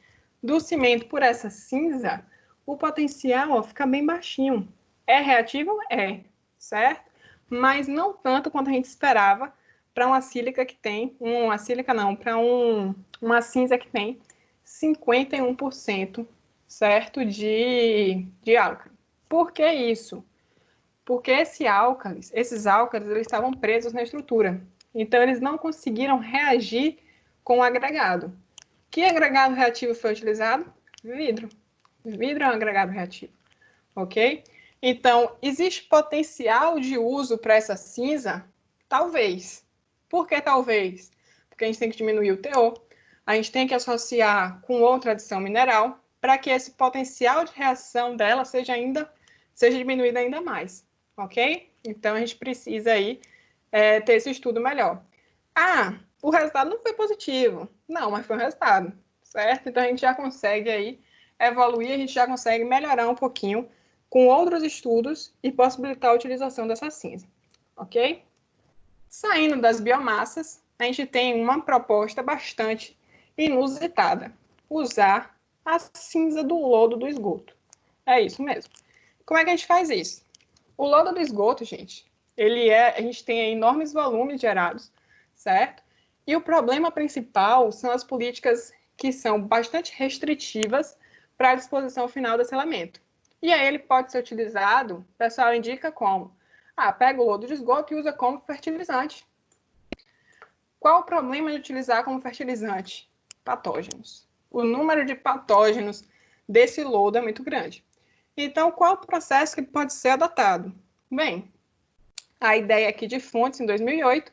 do cimento por essa cinza, o potencial ó, fica bem baixinho. É reativo? É, certo? Mas não tanto quanto a gente esperava para uma sílica que tem, uma sílica não, para uma cinza que tem 51%, certo, de álcali. Por que isso? Porque esses álcalis, eles estavam presos na estrutura. Então, eles não conseguiram reagir com o agregado. Que agregado reativo foi utilizado? Vidro. Vidro é um agregado reativo, ok? Então, existe potencial de uso para essa cinza? Talvez. Por que talvez? Porque a gente tem que diminuir o teor, a gente tem que associar com outra adição mineral, para que esse potencial de reação dela seja diminuído ainda mais, ok? Então, a gente precisa aí ter esse estudo melhor. Ah, o resultado não foi positivo. Não, mas foi um resultado, certo? Então, a gente já consegue aí evoluir, a gente já consegue melhorar um pouquinho com outros estudos e possibilitar a utilização dessa cinza, ok? Saindo das biomassas, a gente tem uma proposta bastante inusitada, usar a cinza do lodo do esgoto. É isso mesmo. Como é que a gente faz isso? O lodo do esgoto, gente, a gente tem enormes volumes gerados, certo? E o problema principal são as políticas que são bastante restritivas para a disposição final desse elemento. E aí ele pode ser utilizado, o pessoal indica como? Pega o lodo de esgoto e usa como fertilizante. Qual o problema de utilizar como fertilizante? Patógenos. O número de patógenos desse lodo é muito grande. Então, qual o processo que pode ser adotado? Bem, a ideia aqui de Fontes, em 2008,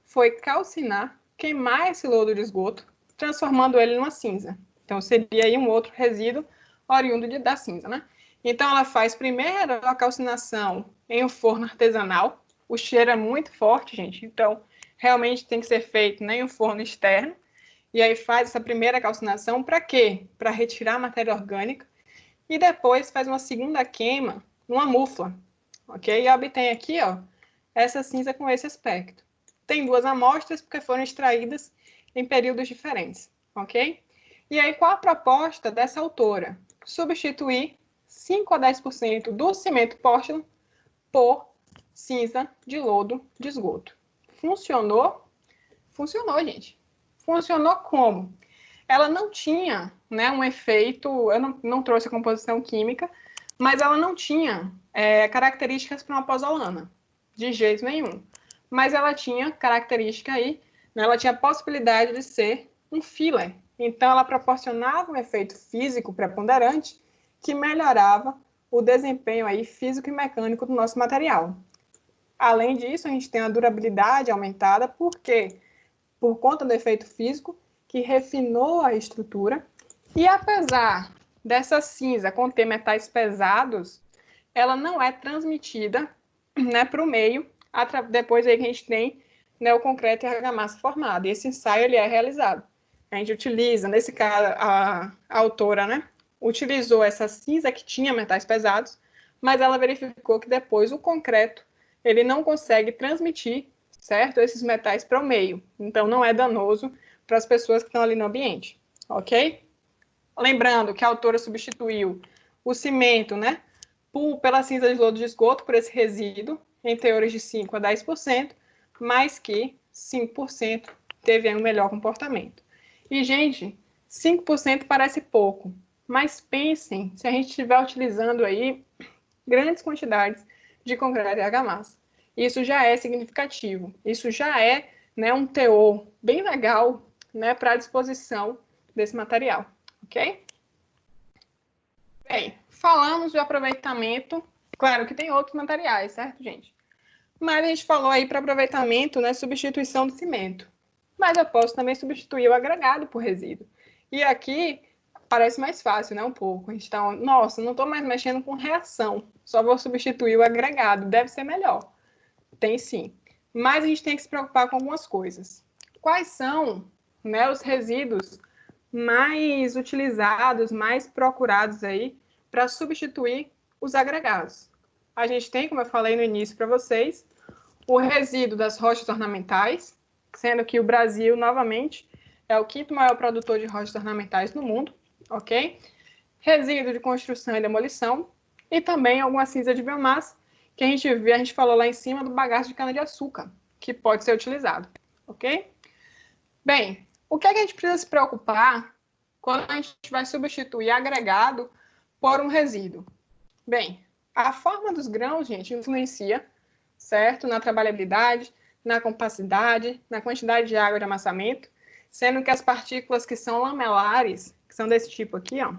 foi calcinar, queimar esse lodo de esgoto, transformando ele numa cinza. Então, seria aí um outro resíduo oriundo da cinza, né? Então, ela faz primeiro a calcinação em um forno artesanal. O cheiro é muito forte, gente. Então, realmente tem que ser feito em um forno externo. E aí faz essa primeira calcinação para quê? Para retirar a matéria orgânica. E depois faz uma segunda queima numa mufla, ok? E obtém aqui, ó, essa cinza com esse aspecto. Tem duas amostras porque foram extraídas em períodos diferentes, ok? E aí, qual a proposta dessa autora? Substituir 5 a 10% do cimento Portland por cinza de lodo de esgoto. Funcionou? Funcionou, gente. Funcionou como? Ela não tinha, né, um efeito, eu não trouxe a composição química, mas ela não tinha características para uma pozolana, de jeito nenhum. Mas ela tinha característica aí, né, ela tinha a possibilidade de ser um filler. Então, ela proporcionava um efeito físico preponderante que melhorava o desempenho aí físico e mecânico do nosso material. Além disso, a gente tem a durabilidade aumentada, por quê? Por conta do efeito físico, que refinou a estrutura. E apesar dessa cinza conter metais pesados, ela não é transmitida, né, para o meio, depois aí que a gente tem, né, o concreto e a argamassa formada. E esse ensaio ele é realizado. A gente utiliza, nesse caso, a autora, né, utilizou essa cinza que tinha metais pesados, mas ela verificou que depois o concreto ele não consegue transmitir, certo, esses metais para o meio. Então, não é danoso para as pessoas que estão ali no ambiente, ok? Lembrando que a autora substituiu o cimento, né, pela cinza de lodo de esgoto, por esse resíduo, em teores de 5 a 10%, mas que 5% teve aí um melhor comportamento. E, gente, 5% parece pouco, mas pensem se a gente estiver utilizando aí grandes quantidades de concreto e argamassa. Isso já é significativo, isso já é, né, um teor bem legal, né, para a disposição desse material, ok? Bem, falamos de aproveitamento, claro que tem outros materiais, certo, gente? Mas a gente falou aí para aproveitamento, né, substituição do cimento. Mas eu posso também substituir o agregado por resíduo. E aqui parece mais fácil, né, um pouco. A gente tá, nossa, não estou mais mexendo com reação, só vou substituir o agregado, deve ser melhor. Tem sim. Mas a gente tem que se preocupar com algumas coisas. Quais são, né, os resíduos mais utilizados, mais procurados aí para substituir os agregados? A gente tem, como eu falei no início para vocês, o resíduo das rochas ornamentais, sendo que o Brasil, novamente, é o quinto maior produtor de rochas ornamentais no mundo, ok? resíduo de construção e demolição, e também alguma cinza de biomassa, que a gente falou lá em cima do bagaço de cana-de-açúcar, que pode ser utilizado, ok? Bem, o que é que a gente precisa se preocupar quando a gente vai substituir agregado por um resíduo? Bem, a forma dos grãos, gente, influencia, certo? Na trabalhabilidade, na compacidade, na quantidade de água de amassamento, sendo que as partículas que são lamelares, que são desse tipo aqui, ó,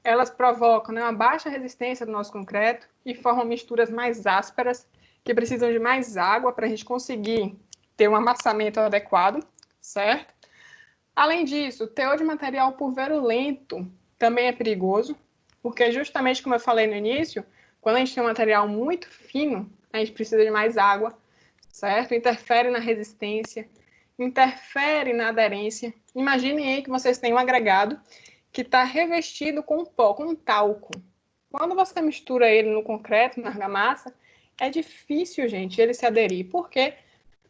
elas provocam, né, uma baixa resistência do nosso concreto e formam misturas mais ásperas, que precisam de mais água para a gente conseguir ter um amassamento adequado, certo? Além disso, o teor de material pulverulento também é perigoso, porque justamente como eu falei no início, quando a gente tem um material muito fino, a gente precisa de mais água, certo? Interfere na resistência, interfere na aderência. Imaginem aí que vocês têm um agregado que está revestido com pó, com talco. Quando você mistura ele no concreto, na argamassa, é difícil, gente, ele se aderir. Por quê?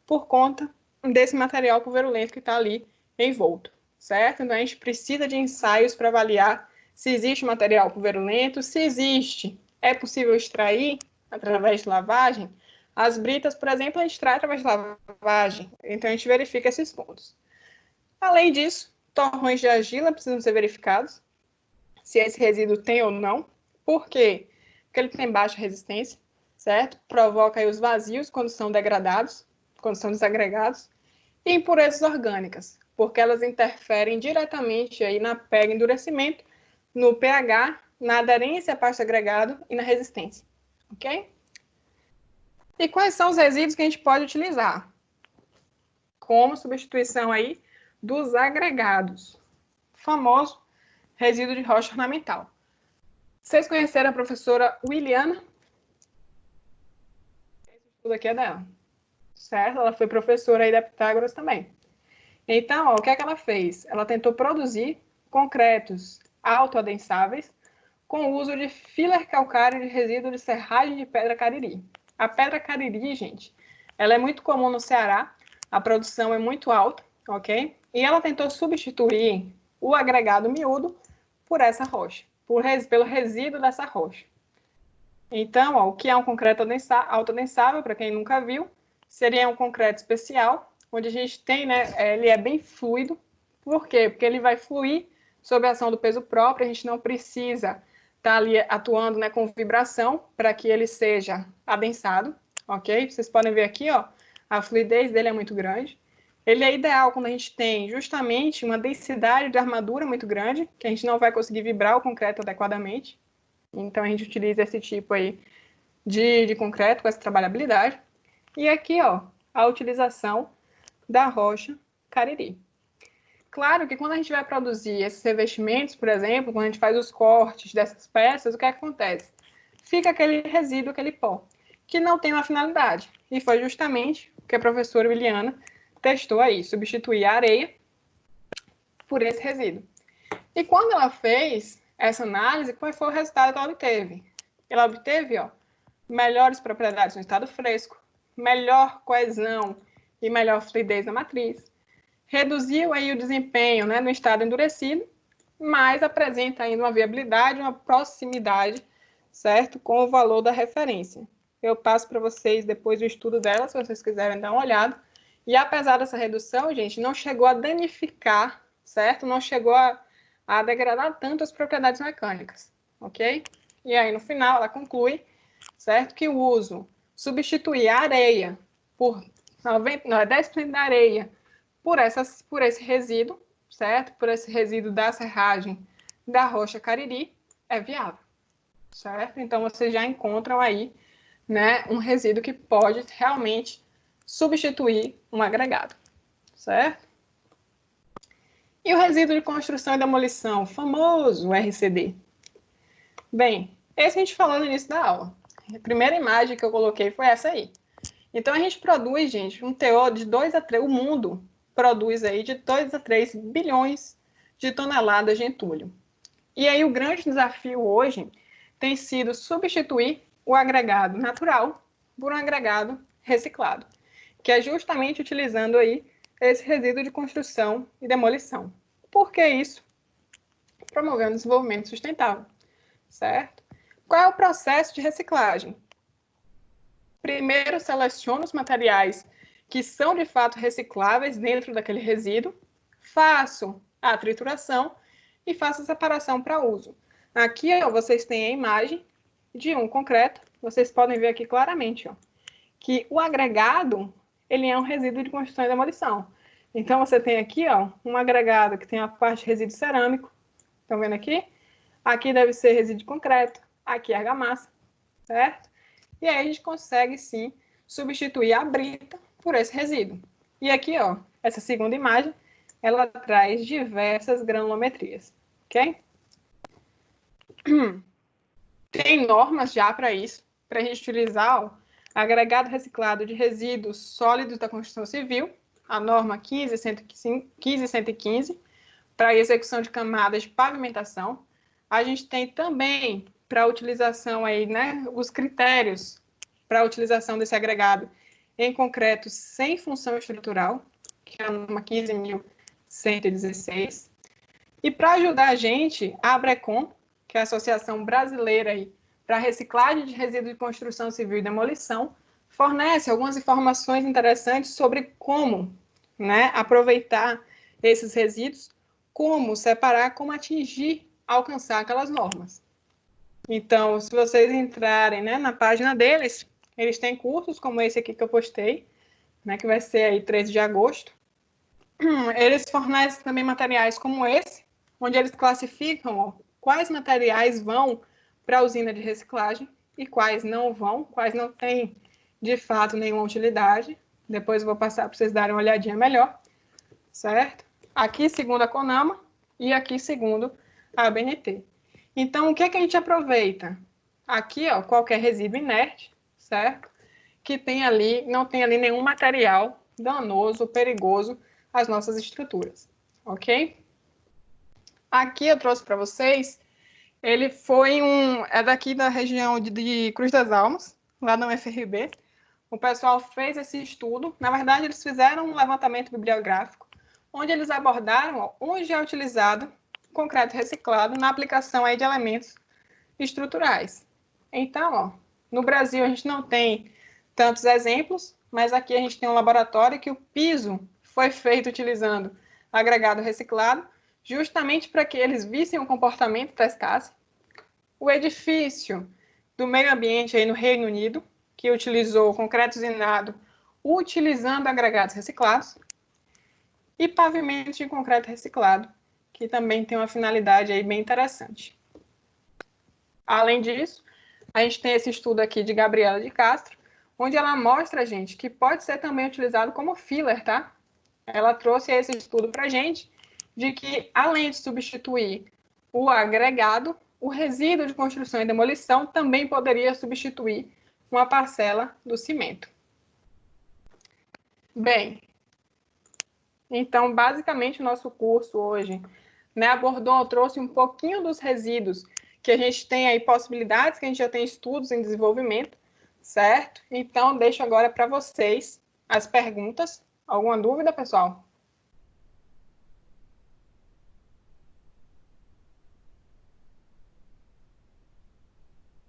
Por conta desse material pulverulento que está ali envolto, certo? Então, a gente precisa de ensaios para avaliar se existe material pulverulento, se existe, é possível extrair através de lavagem. As britas, por exemplo, a gente extrai através de lavagem, então a gente verifica esses pontos. Além disso, torrões de argila precisam ser verificados, se esse resíduo tem ou não. Por quê? Porque ele tem baixa resistência, certo? Provoca aí os vazios quando são degradados, quando são desagregados, e impurezas orgânicas, porque elas interferem diretamente aí na pega, endurecimento, no pH, na aderência a pasto agregado e na resistência, ok? E quais são os resíduos que a gente pode utilizar como substituição aí dos agregados? O famoso resíduo de rocha ornamental. Vocês conheceram a professora Williana? Esse estudo aqui é dela, certo? Ela foi professora aí da Pitágoras também. Então, ó, o que é que ela fez? Ela tentou produzir concretos autoadensáveis com o uso de filler calcário de resíduo de serragem de pedra cariri. A pedra cariri, gente, ela é muito comum no Ceará, a produção é muito alta, ok? E ela tentou substituir o agregado miúdo por essa rocha, pelo resíduo dessa rocha. Então, ó, o que é um concreto autoadensável, para quem nunca viu, seria um concreto especial, onde a gente tem, né, ele é bem fluido. Por quê? Porque ele vai fluir sob a ação do peso próprio, a gente não precisa estar ali atuando, né, com vibração para que ele seja adensado, ok? Vocês podem ver aqui, ó, a fluidez dele é muito grande. Ele é ideal quando a gente tem justamente uma densidade de armadura muito grande, que a gente não vai conseguir vibrar o concreto adequadamente. Então, a gente utiliza esse tipo aí de concreto com essa trabalhabilidade. E aqui, ó, a utilização da rocha cariri. Claro que quando a gente vai produzir esses revestimentos, por exemplo, quando a gente faz os cortes dessas peças, o que acontece? Fica aquele resíduo, aquele pó, que não tem uma finalidade. E foi justamente o que a professora Williana testou aí, substituir a areia por esse resíduo. E quando ela fez essa análise, qual foi o resultado que ela obteve? Ela obteve, ó, melhores propriedades no estado fresco, melhor coesão e melhor fluidez na matriz, reduziu aí o desempenho, né, no estado endurecido, mas apresenta ainda uma viabilidade, uma proximidade, certo, com o valor da referência. Eu passo para vocês depois o estudo dela, se vocês quiserem dar uma olhada. E apesar dessa redução, gente, não chegou a danificar, certo? Não chegou a degradar tanto as propriedades mecânicas, ok? E aí, no final, ela conclui, certo, que o uso, substituir a areia por 10% da areia por esse resíduo, certo? Por esse resíduo da serragem da rocha cariri, é viável, certo? Então, vocês já encontram aí, né, um resíduo que pode realmente substituir um agregado, certo? E o resíduo de construção e demolição, famoso RCD. Bem, esse a gente falou no início da aula. A primeira imagem que eu coloquei foi essa aí. Então, a gente produz, gente, um teor de 2 a 3, o mundo produz aí de 2 a 3 bilhões de toneladas de entulho. E aí o grande desafio hoje tem sido substituir o agregado natural por um agregado reciclado, que é justamente utilizando aí esse resíduo de construção e demolição. Por que isso? promover um desenvolvimento sustentável, certo? Qual é o processo de reciclagem? Primeiro, seleciono os materiais que são de fato recicláveis dentro daquele resíduo, faço a trituração e faço a separação para uso. Aqui, ó, vocês têm a imagem de um concreto, vocês podem ver aqui claramente, ó, que o agregado, ele é um resíduo de construção e demolição. Então, você tem aqui, ó, um agregado que tem a parte de resíduo cerâmico, estão vendo aqui? Aqui deve ser resíduo de concreto, aqui é argamassa, certo? E aí a gente consegue, sim, substituir a brita por esse resíduo. E aqui, ó, essa segunda imagem, ela traz diversas granulometrias, ok? Tem normas já para isso, para a gente utilizar o agregado reciclado de resíduos sólidos da construção civil, a norma 15115, para a execução de camadas de pavimentação. A gente tem também para a utilização aí, né, os critérios para a utilização desse agregado em concreto sem função estrutural, que é a norma 15.116. E para ajudar a gente, a ABRECOM, que é a Associação Brasileira para a Reciclagem de Resíduos de Construção Civil e Demolição, fornece algumas informações interessantes sobre como, né, aproveitar esses resíduos, como separar, como atingir, alcançar aquelas normas. Então, se vocês entrarem, né, na página deles, eles têm cursos como esse aqui que eu postei, né, que vai ser aí 13 de agosto. Eles fornecem também materiais como esse, onde eles classificam, ó, quais materiais vão para a usina de reciclagem e quais não vão, quais não têm, de fato, nenhuma utilidade. Depois eu vou passar para vocês darem uma olhadinha melhor, certo? Aqui, segundo a CONAMA, e aqui, segundo a ABNT. Então, o que é que a gente aproveita? Aqui, ó, qualquer resíduo inerte, certo? Que tem ali, não tem ali nenhum material danoso, perigoso às nossas estruturas, ok? Aqui eu trouxe para vocês, ele é daqui da região de Cruz das Almas, lá na UFRB. O pessoal fez esse estudo, na verdade eles fizeram um levantamento bibliográfico, onde eles abordaram, ó, onde é utilizado concreto reciclado na aplicação aí de elementos estruturais. Então, ó, no Brasil a gente não tem tantos exemplos, mas aqui a gente tem um laboratório que o piso foi feito utilizando agregado reciclado, justamente para que eles vissem o comportamento da escassa. O edifício do meio ambiente aí no Reino Unido, que utilizou concreto usinado utilizando agregados reciclados, e pavimento de concreto reciclado, que também tem uma finalidade aí bem interessante. Além disso, a gente tem esse estudo aqui de Gabriela de Castro, onde ela mostra, gente, que pode ser também utilizado como filler, tá? Ela trouxe esse estudo para a gente, de que, além de substituir o agregado, o resíduo de construção e demolição também poderia substituir uma parcela do cimento. Bem, então, basicamente, o nosso curso hoje, né, trouxe um pouquinho dos resíduos que a gente tem aí possibilidades, que a gente já tem estudos em desenvolvimento, certo? Então, deixo agora para vocês as perguntas. Alguma dúvida, pessoal?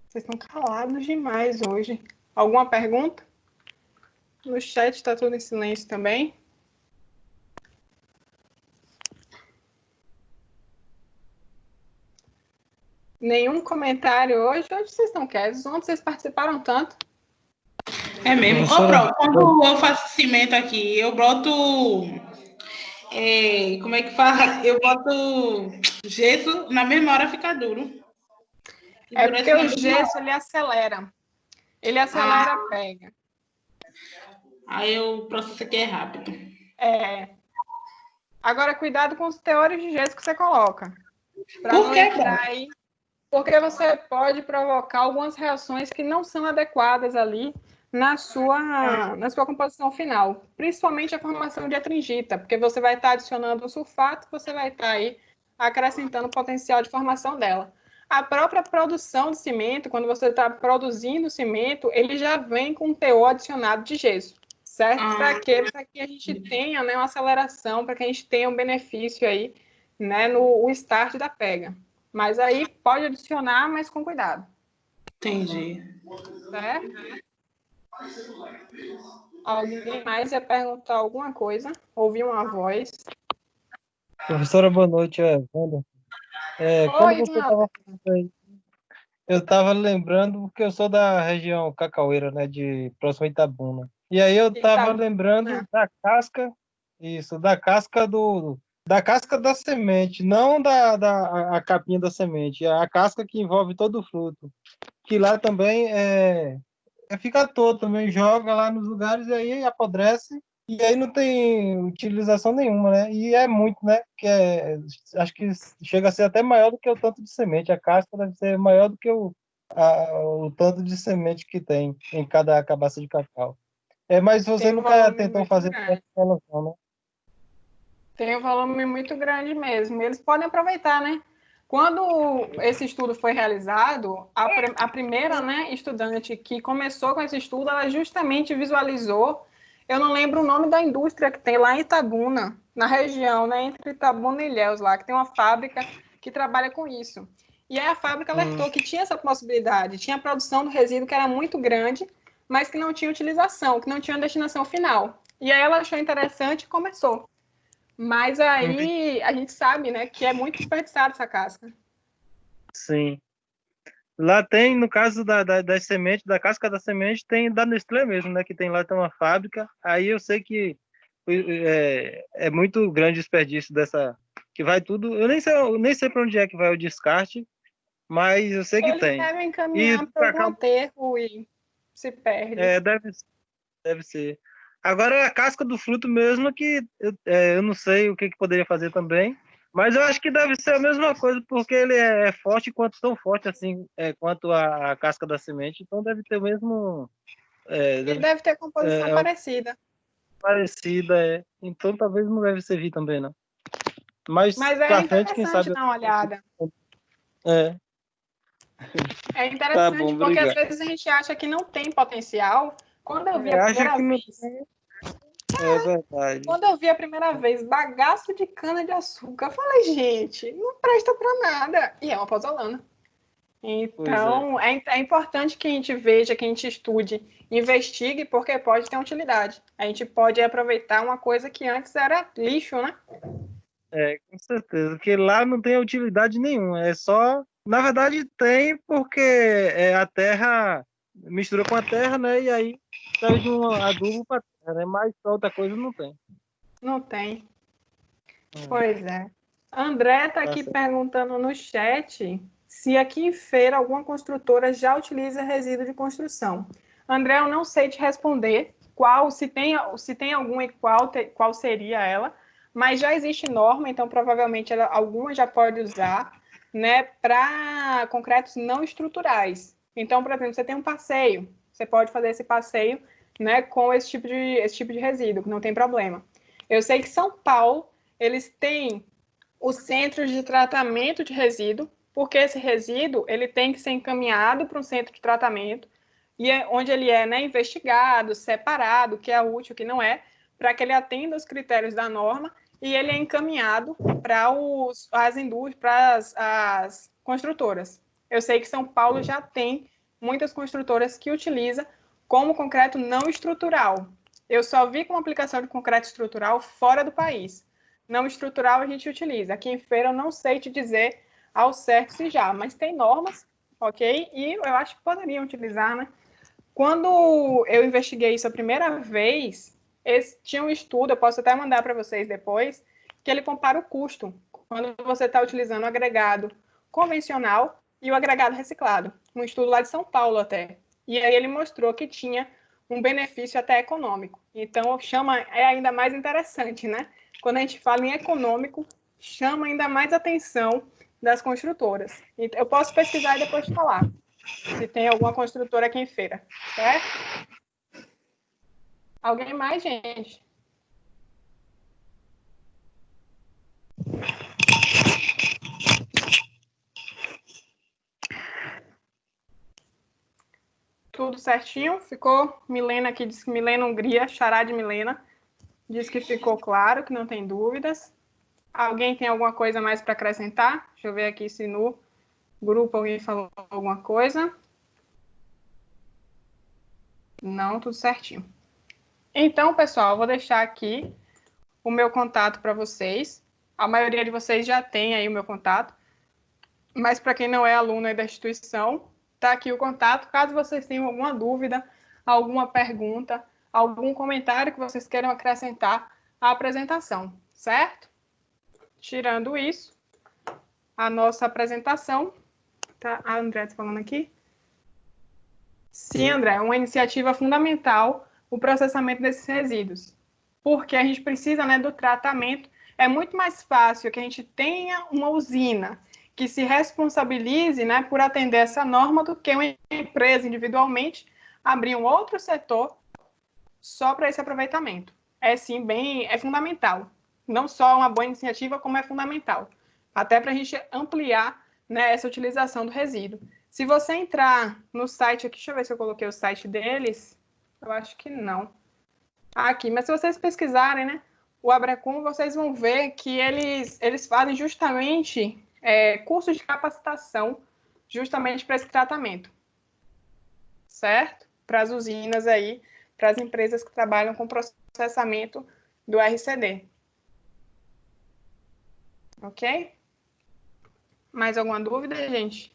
Vocês estão calados demais hoje. Alguma pergunta? No chat está tudo em silêncio também. Nenhum comentário hoje? Hoje vocês estão quietos. Ontem vocês participaram tanto. É mesmo. Ô, Pro, quando eu faço cimento aqui, eu boto... como é que fala? Eu boto gesso, na mesma hora fica duro. É porque o gesso, ele acelera. Ele acelera a pega. Aí o processo aqui é rápido. Agora, cuidado com os teores de gesso que você coloca. Por que, Pro? Porque você pode provocar algumas reações que não são adequadas ali na sua composição final. Principalmente a formação de atringita, porque você vai estar adicionando o sulfato, você vai estar aí acrescentando o potencial de formação dela. A própria produção de cimento, quando você está produzindo cimento, ele já vem com um teor adicionado de gesso, certo? Para que a gente tenha, né, uma aceleração, para que a gente tenha um benefício aí né, no start da pega. Mas aí pode adicionar, mas com cuidado. Entendi. Certo? Alguém mais ia perguntar alguma coisa? Ouvi uma voz. Professora, boa noite, Wanda. Quando Oi, você Ivan. estava falando aí, eu estava lembrando que eu sou da região Cacaueira, né, de próximo a Itabuna. E aí eu estava lembrando da casca, isso, da casca da semente, não a capinha da semente, a casca que envolve todo o fruto, que lá também fica todo, também joga lá nos lugares e aí apodrece. E aí não tem utilização nenhuma, né? E é muito, né? Acho que chega a ser até maior do que o tanto de semente. A casca deve ser maior do que o tanto de semente que tem em cada cabaça de cacau. Mas você Tem um nunca volume tentou muito fazer grande. essa relação, né? Tem um volume muito grande mesmo. Eles podem aproveitar, né? Quando esse estudo foi realizado, a primeira, né, estudante que começou com esse estudo, ela justamente visualizou, eu não lembro o nome da indústria que tem lá em Itabuna, na região, né, entre Itabuna e Ilhéus lá, que tem uma fábrica que trabalha com isso. E aí a fábrica alertou que tinha essa possibilidade, tinha a produção do resíduo que era muito grande, mas que não tinha utilização, que não tinha destinação final. E aí ela achou interessante e começou. Mas aí a gente sabe, né, que é muito desperdiçada essa casca. Sim. Lá tem, no caso das sementes, da casca da semente, tem da Nestlé mesmo, né? Que tem lá, tem uma fábrica. Aí eu sei que é muito grande o desperdício dessa. Que vai tudo. Eu nem sei para onde é que vai o descarte, mas eu sei que Eles tem. devem E encaminhar para algum cacau aterro e se perde. deve ser. Agora a casca do fruto mesmo, que eu não sei o que poderia fazer também. Mas eu acho que deve ser a mesma coisa, porque ele é forte, tão forte assim, quanto a casca da semente, então deve ter o mesmo. Ele deve ter composição É parecida. parecida, então talvez não deve servir também, não. Mas Mas é pra frente, quem interessante sabe. dar uma olhada. É, É tá bom, interessante porque às obrigado. vezes a gente acha que não tem potencial. Quando eu vi a Acha primeira que não vez, tem, é verdade. quando eu vi a primeira vez bagaço de cana de açúcar, eu falei, gente, não presta para nada. E é uma pozolana. Pois é. Então, é importante que a gente veja, que a gente estude, investigue, porque pode ter utilidade. A gente pode aproveitar uma coisa que antes era lixo, né? Com certeza, porque lá não tem utilidade nenhuma, é só, na verdade tem porque a terra mistura com a terra, né, e aí serve de um adubo para terra, né, mas outra coisa não tem. Não tem. Pois é. André está Tá aqui certo. perguntando no chat se aqui em Feira alguma construtora já utiliza resíduo de construção. André, eu não sei te responder se tem alguma e qual seria ela, mas já existe norma, então provavelmente alguma já pode usar, né, para concretos não estruturais. Então, por exemplo, você tem um passeio, você pode fazer esse passeio, né, com esse tipo de resíduo, que não tem problema. Eu sei que São Paulo eles têm os centros de tratamento de resíduo, porque esse resíduo ele tem que ser encaminhado para um centro de tratamento e onde ele é, né, investigado, separado, o que é útil, o que não é, para que ele atenda os critérios da norma e ele é encaminhado para as indústrias, para as construtoras. Eu sei que São Paulo já tem muitas construtoras que utilizam como concreto não estrutural. Eu só vi com aplicação de concreto estrutural fora do país. Não estrutural a gente utiliza. Aqui em Feira eu não sei te dizer ao certo se já, mas tem normas, ok? E eu acho que poderiam utilizar, né? Quando eu investiguei isso a primeira vez, tinha um estudo, eu posso até mandar para vocês depois, que ele compara o custo quando você está utilizando o agregado convencional e o agregado reciclado. Um estudo lá de São Paulo até. E aí ele mostrou que tinha um benefício até econômico. Então, é ainda mais interessante, né? Quando a gente fala em econômico, chama ainda mais atenção das construtoras. Então, eu posso pesquisar e depois te falar se tem alguma construtora aqui em Feira, certo? Alguém mais, gente? Tudo certinho? Ficou? Milena aqui disse que Milena Hungria, xará de Milena, diz que ficou claro, que não tem dúvidas. Alguém tem alguma coisa mais para acrescentar? Deixa eu ver aqui se no grupo alguém falou alguma coisa. Não, tudo certinho. Então, pessoal, eu vou deixar aqui o meu contato para vocês. A maioria de vocês já tem aí o meu contato, mas para quem não é aluno aí da instituição, está aqui o contato. Caso vocês tenham alguma dúvida, alguma pergunta, algum comentário que vocês queiram acrescentar à apresentação, certo? Tirando isso, a nossa apresentação, tá? A André está falando aqui. Sim, André, é uma iniciativa fundamental o processamento desses resíduos, porque a gente precisa, né, do tratamento. É muito mais fácil que a gente tenha uma usina que se responsabilize, né, por atender essa norma do que uma empresa individualmente abrir um outro setor só para esse aproveitamento. É sim é fundamental. Não só uma boa iniciativa, como é fundamental. Até para a gente ampliar, né, essa utilização do resíduo. Se você entrar no site aqui, deixa eu ver se eu coloquei o site deles. Eu acho que não. Aqui, mas se vocês pesquisarem, né, o Abrecum, vocês vão ver que eles fazem justamente cursos de capacitação justamente para esse tratamento. Certo? Para as usinas aí, para as empresas que trabalham com processamento do RCD. Ok? Mais alguma dúvida, gente?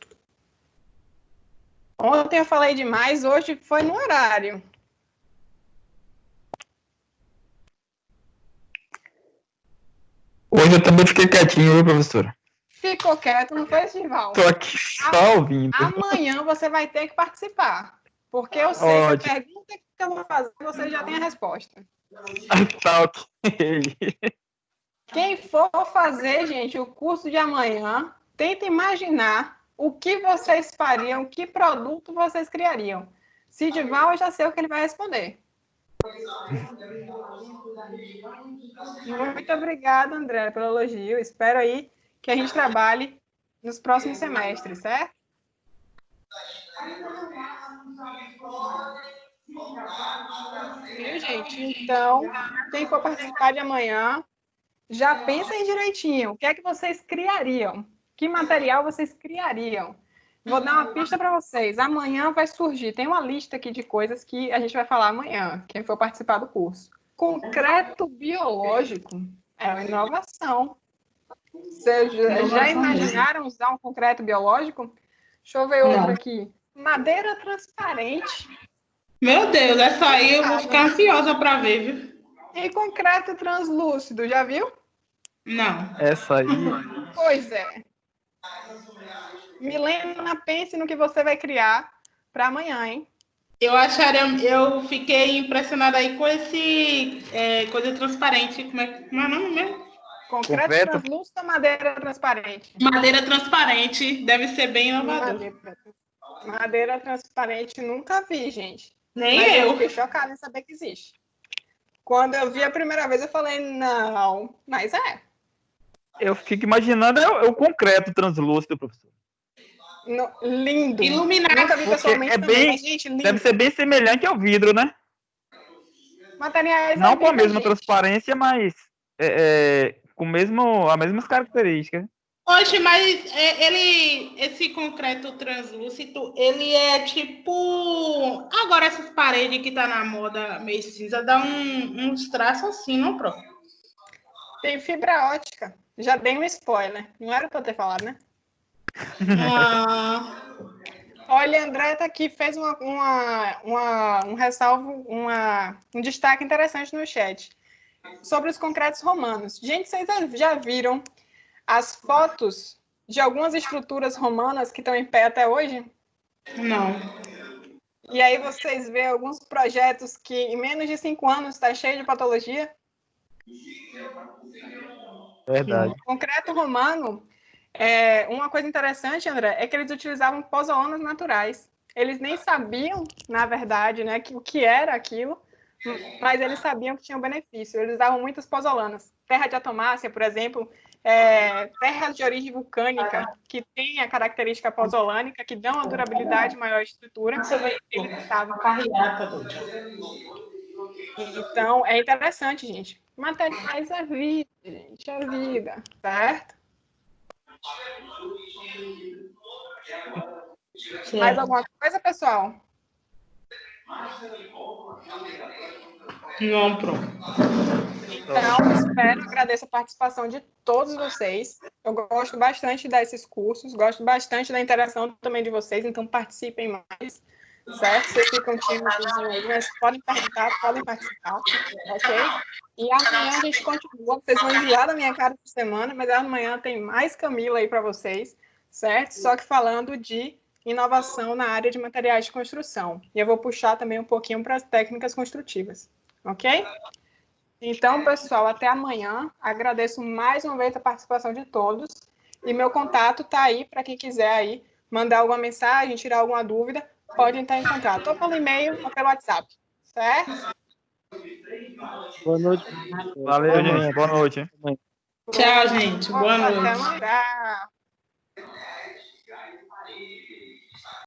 Ontem eu falei demais, hoje foi no horário. Hoje eu também fiquei quietinho, viu, professora? Ficou quieto no festival. Tô aqui só ouvindo. Amanhã você vai ter que participar. Porque eu sei que a pergunta que eu vou fazer, você já tem a resposta. Tá ok. Quem for fazer, gente, o curso de amanhã, tenta imaginar o que vocês fariam, que produto vocês criariam. Sidival, eu já sei o que ele vai responder. Muito obrigada, André, pelo elogio. Espero aí que a gente trabalhe nos próximos semestres, certo? Viu, gente? Então, quem for participar de amanhã, já pensem direitinho. O que é que vocês criariam? Que material vocês criariam? Vou dar uma pista para vocês. Amanhã vai surgir, tem uma lista aqui de coisas que a gente vai falar amanhã, quem for participar do curso. Concreto biológico é uma inovação. Vocês já imaginaram usar um concreto biológico? Deixa eu ver outro aqui. Madeira transparente. Meu Deus, essa aí eu vou ficar ansiosa para ver, viu? E concreto translúcido, já viu? Não. Essa aí. Pois é. Milena, pense no que você vai criar para amanhã, hein? Eu fiquei impressionada aí com esse coisa transparente. Como é o nome mesmo? Concreto translúcido ou madeira transparente? Madeira transparente, deve ser bem inovador. Madeira transparente nunca vi, gente. Nem mas eu. Fiquei chocada em saber que existe. Quando eu vi a primeira vez, eu falei, não, mas é. Eu fico imaginando o concreto translúcido, professor. Lindo. Iluminado. Nunca vi pessoalmente também, mas, gente, lindo. Deve ser bem semelhante ao vidro, né? Materiais não com a mesma transparência, mas com as mesmas características. Oxe, mas esse concreto translúcido, ele é tipo... Agora essas paredes que tá na moda meio cinza, dá uns traços assim, não, prof? Tem fibra ótica. Já dei um spoiler. Não era pra eu ter falado, né? Olha, André tá aqui, fez um ressalvo, um destaque interessante no chat sobre os concretos romanos. Gente, vocês já viram as fotos de algumas estruturas romanas que estão em pé até hoje? Não. E aí vocês veem alguns projetos que em menos de 5 anos está cheio de patologia? Verdade. O concreto romano, uma coisa interessante, André, é que eles utilizavam pozolanas naturais. Eles nem sabiam, na verdade, né, o que era aquilo, mas eles sabiam que tinha um benefício. Eles usavam muitas pozolanas. Terra de atomácea, por exemplo, terras de origem vulcânica, que tem a característica pozolânica, que dão uma durabilidade maior à estrutura. Eles estavam Então, é interessante, gente. Materiais da vida. gente, é vida, certo? Mais alguma coisa, pessoal? Não, pronto. Então, espero, agradeço a participação de todos vocês. Eu gosto bastante desses cursos, gosto bastante da interação também de vocês, então participem mais, certo? Vocês ficam tímidos aí, mas podem perguntar, podem participar, ok? E amanhã a gente continua, vocês vão enjoar da minha cara por semana, mas amanhã tem mais Camila aí para vocês, certo? Só que falando de inovação na área de materiais de construção. E eu vou puxar também um pouquinho para as técnicas construtivas, ok? Então, pessoal, até amanhã. Agradeço mais uma vez a participação de todos. E meu contato está aí para quem quiser aí mandar alguma mensagem, tirar alguma dúvida, pode entrar em contato, ou pelo e-mail ou pelo WhatsApp. Certo? Boa noite. Valeu, gente. Boa noite. Tchau, gente. Boa noite. Até amanhã.